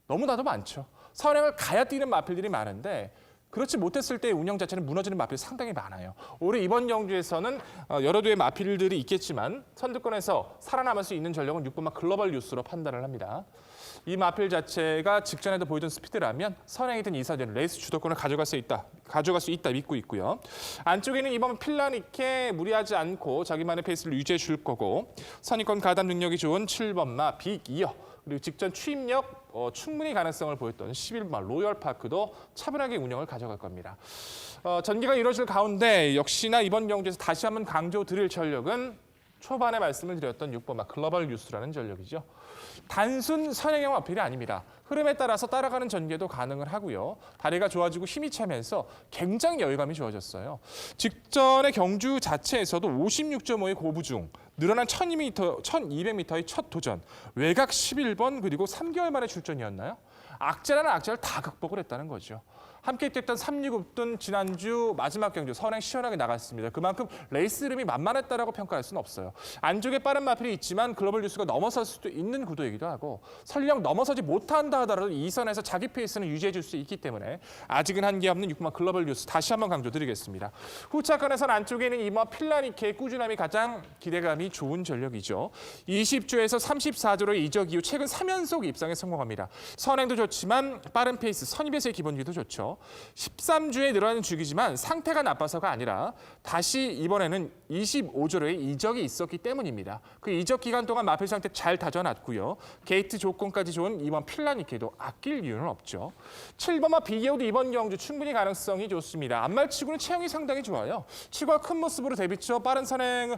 너무나도 많죠. 선행을 가야 뛰는 마필들이 많은데 그렇지 못했을 때 운영 자체는 무너지는 마필이 상당히 많아요. 올해 이번 경주에서는 여러 대의 마필들이 있겠지만 선두권에서 살아남을 수 있는 전력은 6번마 글로벌 뉴스로 판단을 합니다. 이 마필 자체가 직전에도 보여준 스피드라면 선행이든 이사든 레이스 주도권을 가져갈 수 있다 믿고 있고요. 안쪽에는 이번 필라니케 무리하지 않고 자기만의 페이스를 유지해 줄 거고 선의권 가담 능력이 좋은 7번마 빅이어 그리고 직전 취입력 충분히 가능성을 보였던 11번 로열파크도 차분하게 운영을 가져갈 겁니다. 전개가 이루어질 가운데 역시나 이번 경주에서 다시 한번 강조드릴 전력은 초반에 말씀을 드렸던 6번 글로벌 뉴스라는 전력이죠. 단순 선행형 어필이 아닙니다. 흐름에 따라서 따라가는 전개도 가능을 하고요. 다리가 좋아지고 힘이 차면서 굉장히 여유감이 좋아졌어요. 직전의 경주 자체에서도 56.5의 고부중, 늘어난 1200m의 첫 도전, 외곽 11번 그리고 3개월 만에 출전이었나요? 악재라는 악재를 다 극복을 했다는 거죠. 함께 뛰었던 369든 지난주 마지막 경주 선행 시원하게 나갔습니다. 그만큼 레이스 흐름이 만만했다라고 평가할 수는 없어요. 안쪽에 빠른 마필이 있지만 글로벌 뉴스가 넘어설 수도 있는 구도이기도 하고 설령 넘어서지 못한다 하더라도 이 선에서 자기 페이스는 유지해 줄 수 있기 때문에 아직은 한계 없는 6번 글로벌 뉴스 다시 한번 강조드리겠습니다. 후차권에서는 안쪽에 있는 이번 필라니케의 꾸준함이 가장 기대감이 좋은 전력이죠. 20주에서 34주로의 이적 이후 최근 3연속 입상에 성공합니다. 선행도 좋지만 빠른 페이스, 선입에서의 기본기도 좋죠. 13주에 늘어나는 주기지만 상태가 나빠서가 아니라 다시 이번에는 25주로의 이적이 있었기 때문입니다. 그 이적 기간 동안 마필 상태 잘 다져놨고요. 게이트 조건까지 좋은 이번 필라니케도 아낄 이유는 없죠. 7번마 비게오도 이번 경주 충분히 가능성이 좋습니다. 앞말치고는 체형이 상당히 좋아요. 치고가 큰 모습으로 데뷔쳐 빠른 선행을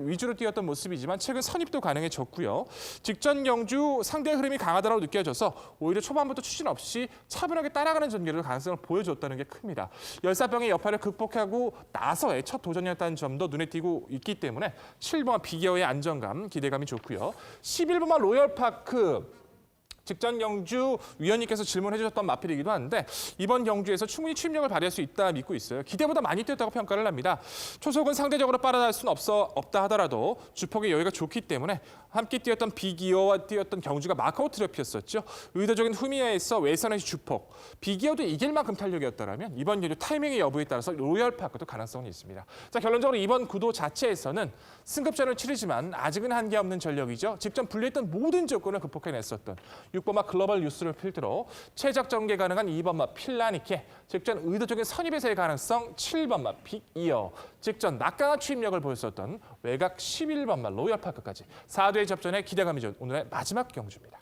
위주로 뛰었던 모습이지만 최근 선입도 가능해졌고요. 직전 경주 상대 흐름이 강하다고 느껴져서 오히려 초반부터 추진 없이 차분하게 따라가는 전개를 가능성이 가능성을 보여줬다는 게 큽니다. 열사병의 여파를 극복하고 나서의 첫 도전이었다는 점도 눈에 띄고 있기 때문에 7번마 비기어의 안정감, 기대감이 좋고요. 11번마 로열파크. 직전 경주 위원님께서 질문해 주셨던 마필이기도 한데 이번 경주에서 충분히 추임력을 발휘할 수 있다 믿고 있어요. 기대보다 많이 뛰었다고 평가를 합니다. 초속은 상대적으로 빠르다 할 수는 없다 하더라도 주폭의 여유가 좋기 때문에 함께 뛰었던 비기어와 뛰었던 경주가 마카오 트로피였었죠. 의도적인 후미야에서 외선에서 주폭. 비기어도 이길 만큼 탄력이었다면 이번 경주 타이밍의 여부에 따라서 로열파크도 가능성이 있습니다. 자, 결론적으로 이번 구도 자체에서는 승급전을 치르지만 아직은 한계 없는 전력이죠. 직전 분리했던 모든 조건을 극복해냈었던 6번마 글로벌 뉴스를 필두로 최적 전개 가능한 2번마 필라니케, 직전 의도적인 선입에서의 가능성 7번마 빅이어, 직전 막강한 추임력을 보였었던 외곽 11번마 로열파크까지 4대의 접전에 기대감이 좋은 오늘의 마지막 경주입니다.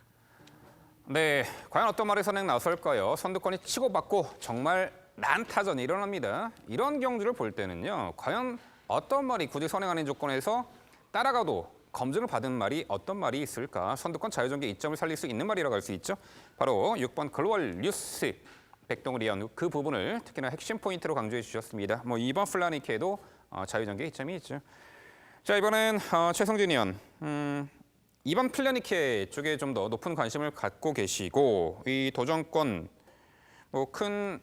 네, 과연 어떤 말이 선행 나설까요? 선두권이 치고받고 정말 난타전이 일어납니다. 이런 경주를 볼 때는요, 과연 어떤 말이 굳이 선행 아닌 조건에서 따라가도 검증을 받은 말이 어떤 말이 있을까? 선두권 자유전개 이점을 살릴 수 있는 말이라고 할 수 있죠. 바로 6번 글로벌 뉴스 백동을 이은 그 부분을 특히나 핵심 포인트로 강조해 주셨습니다. 뭐 2번 플라니케도 자유전개 이점이 있죠. 자, 이번엔 최성진 의원. 2번 플라니케 쪽에 좀 더 높은 관심을 갖고 계시고 이 도전권 뭐 큰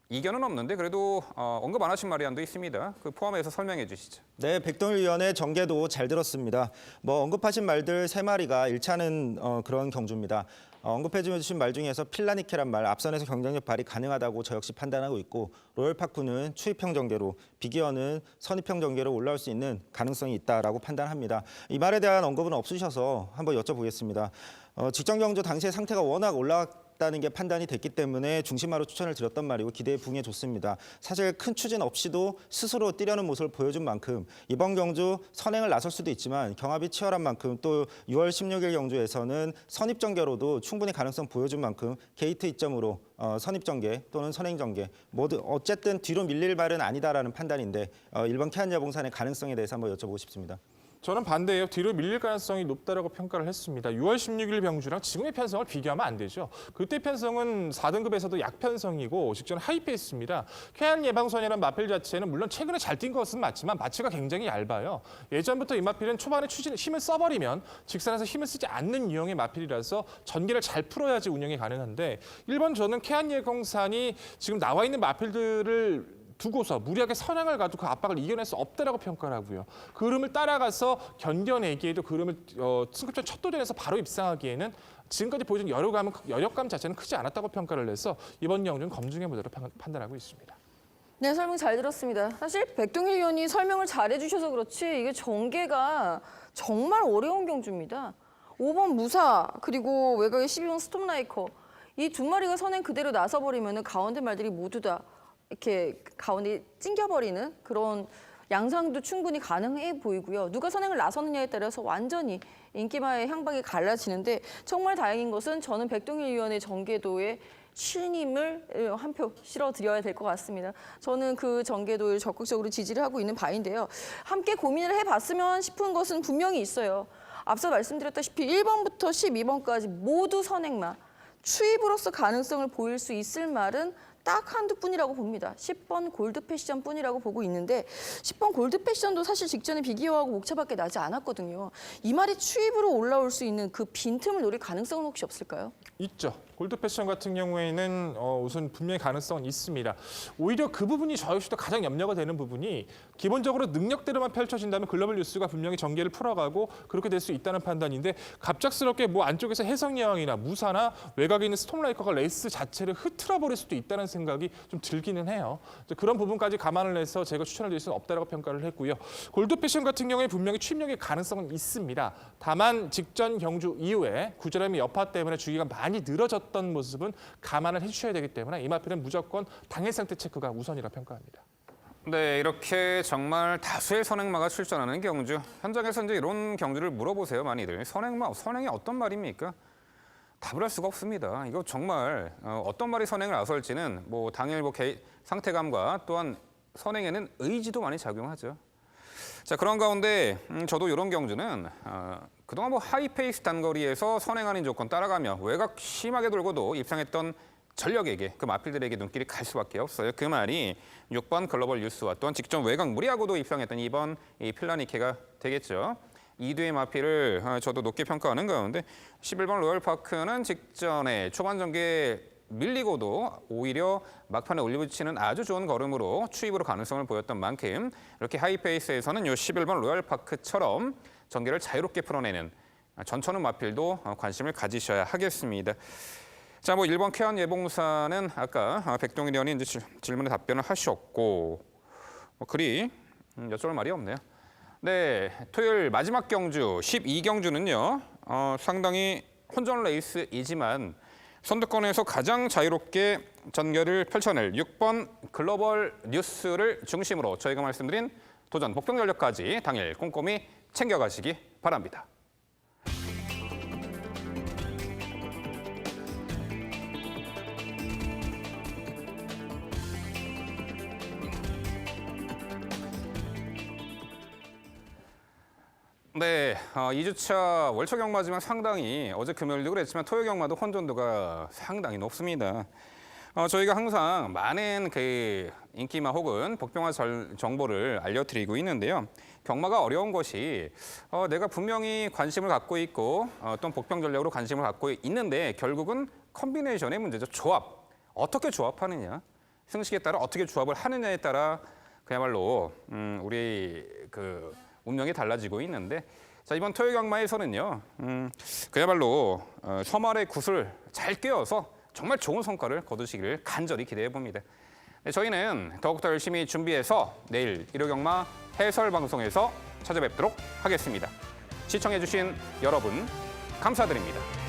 이견은 없는데 그래도 언급 안 하신 말이 있습니다. 그 포함해서 설명해 주시죠. 네, 백동일 위원의 전개도 잘 들었습니다. 뭐 언급하신 말들 3마리가 일치하는 그런 경주입니다. 언급해 주신 말 중에서 필라니케란 말, 앞선에서 경쟁력 발휘 가능하다고 저 역시 판단하고 있고 로열파크는 추입형 전개로, 비기어는 선입형 전개로 올라올 수 있는 가능성이 있다라고 판단합니다. 이 말에 대한 언급은 없으셔서 한번 여쭤보겠습니다. 직전 경주 당시의 상태가 워낙 올라왔다는 게 판단이 됐기 때문에 중심화로 추천을 드렸단 말이고 기대에 부응해줬습니다. 사실 큰 추진 없이도 스스로 뛰려는 모습을 보여준 만큼 이번 경주 선행을 나설 수도 있지만 경합이 치열한 만큼 또 6월 16일 경주에서는 선입전개로도 충분히 가능성 보여준 만큼 게이트 이점으로 선입전개 또는 선행전개 모두 어쨌든 뒤로 밀릴 발은 아니다라는 판단인데 1번 캐안 야봉산의 가능성에 대해서 한번 여쭤보고 싶습니다. 저는 반대예요. 뒤로 밀릴 가능성이 높다라고 평가를 했습니다. 6월 16일 병주랑 지금의 편성을 비교하면 안 되죠. 그때 편성은 4등급에서도 약편성이고 직전 하이페이스입니다. 쾌한 예방선이라는 마필 자체는 물론 최근에 잘 뛴 것은 맞지만 마취가 굉장히 얇아요. 예전부터 이 마필은 초반에 힘을 써버리면 직선에서 힘을 쓰지 않는 유형의 마필이라서 전개를 잘 풀어야지 운영이 가능한데 1번 저는 쾌한 예방산이 지금 나와 있는 마필들을 두고서 무리하게 선행을 가도 그 압박을 이겨낼 수 없다라고 평가를 하고요. 그 흐름을 따라가서 견뎌내기에도 그 흐름을 승급전 첫 도전에서 바로 입상하기에는 지금까지 보여준 여력감 자체는 크지 않았다고 평가를 해서 이번 경주는 검증해보도록 판단하고 있습니다. 네, 설명 잘 들었습니다. 사실 백동일 의원이 설명을 잘해 주셔서 그렇지 이게 전개가 정말 어려운 경주입니다. 5번 무사 그리고 외곽의 12번 스톱라이커 이 두 마리가 선행 그대로 나서버리면 가운데 말들이 모두 다 이렇게 가운데 찡겨버리는 그런 양상도 충분히 가능해 보이고요. 누가 선행을 나서느냐에 따라서 완전히 인기마의 향방이 갈라지는데 정말 다행인 것은 저는 백동일 위원의 전개도에 신임을 한 표 실어드려야 될 것 같습니다. 저는 그 전개도를 적극적으로 지지를 하고 있는 바인데요. 함께 고민을 해봤으면 싶은 것은 분명히 있어요. 앞서 말씀드렸다시피 1번부터 12번까지 모두 선행마, 추입으로서 가능성을 보일 수 있을 말은 딱 한두 뿐이라고 봅니다. 10번 골드 패션 뿐이라고 보고 있는데 10번 골드 패션도 사실 직전에 비기어하고 목차밖에 나지 않았거든요. 이 말이 추입으로 올라올 수 있는 그 빈틈을 노릴 가능성은 혹시 없을까요? 있죠. 골드 패션 같은 경우에는 우선 분명히 가능성은 있습니다. 오히려 그 부분이 저 역시도 가장 염려가 되는 부분이 기본적으로 능력대로만 펼쳐진다면 글로벌 뉴스가 분명히 전개를 풀어가고 그렇게 될 수 있다는 판단인데 갑작스럽게 뭐 안쪽에서 해성여왕이나 무사나 외곽에 있는 스톰라이커가 레이스 자체를 흐트러버릴 수도 있다는 생각이 좀 들기는 해요. 그런 부분까지 감안을 해서 제가 추천을 드릴 수는 없다라고 평가를 했고요. 골드 패션 같은 경우에 분명히 추임력의 가능성은 있습니다. 다만 직전 경주 이후에 구절함의 여파 때문에 주기가 많이 늘어졌던 모습은 감안을 해주셔야 되기 때문에 이 마필은 무조건 당일 상태 체크가 우선이라 평가합니다. 네, 이렇게 정말 다수의 선행마가 출전하는 경주. 현장에서 이제 이런 경주를 물어보세요, 많이들. 선행이 어떤 말입니까? 답을 할 수가 없습니다. 이거 정말 어떤 말이 선행을 나설지는 뭐 당일 상태감과 또한 선행에는 의지도 많이 작용하죠. 자, 그런 가운데 저도 이런 경주는 그동안 뭐 하이페이스 단거리에서 선행 아닌 조건 따라가며 외곽 심하게 돌고도 입상했던 전력에게 그 마필들에게 눈길이 갈 수밖에 없어요. 그 말이 6번 글로벌 뉴스와 또한 직전 외곽 무리하고도 입상했던 이번 이 필라니케가 되겠죠. 2두의 마필을 저도 높게 평가하는 가운데 11번 로열파크는 직전에 초반 전개에 밀리고도 오히려 막판에 올려붙이는 아주 좋은 걸음으로 추입으로 가능성을 보였던 만큼 이렇게 하이페이스에서는 이 11번 로열파크처럼 전개를 자유롭게 풀어내는 전천후 마필도 관심을 가지셔야 하겠습니다. 자, 뭐 1번 쾌한 예봉사는 아까 백동일 의원이 이제 질문에 답변을 하셨고 그리 여쭤볼 말이 없네요. 네, 토요일 마지막 경주 12경주는요. 상당히 혼전 레이스이지만 선두권에서 가장 자유롭게 전결을 펼쳐낼 6번 글로벌 뉴스를 중심으로 저희가 말씀드린 도전 복병 전력까지 당일 꼼꼼히 챙겨가시기 바랍니다. 네, 2주차 월초 경마지만 상당히 어제 금요일도 그랬지만 토요 경마도 혼돈도가 상당히 높습니다. 저희가 항상 많은 그 인기마 혹은 복병화 정보를 알려드리고 있는데요. 경마가 어려운 것이 내가 분명히 관심을 갖고 있고 또는 복병 전략으로 관심을 갖고 있는데 결국은 컨비네이션의 문제죠. 조합, 어떻게 조합하느냐, 승식에 따라 어떻게 조합을 하느냐에 따라 그야말로 우리 그 운명이 달라지고 있는데 자 이번 토요 경마에서는요 그야말로 서말의 굿을 잘 꿰어서 정말 좋은 성과를 거두시기를 간절히 기대해 봅니다. 네, 저희는 더욱더 열심히 준비해서 내일 1호 경마 해설 방송에서 찾아뵙도록 하겠습니다. 시청해 주신 여러분 감사드립니다.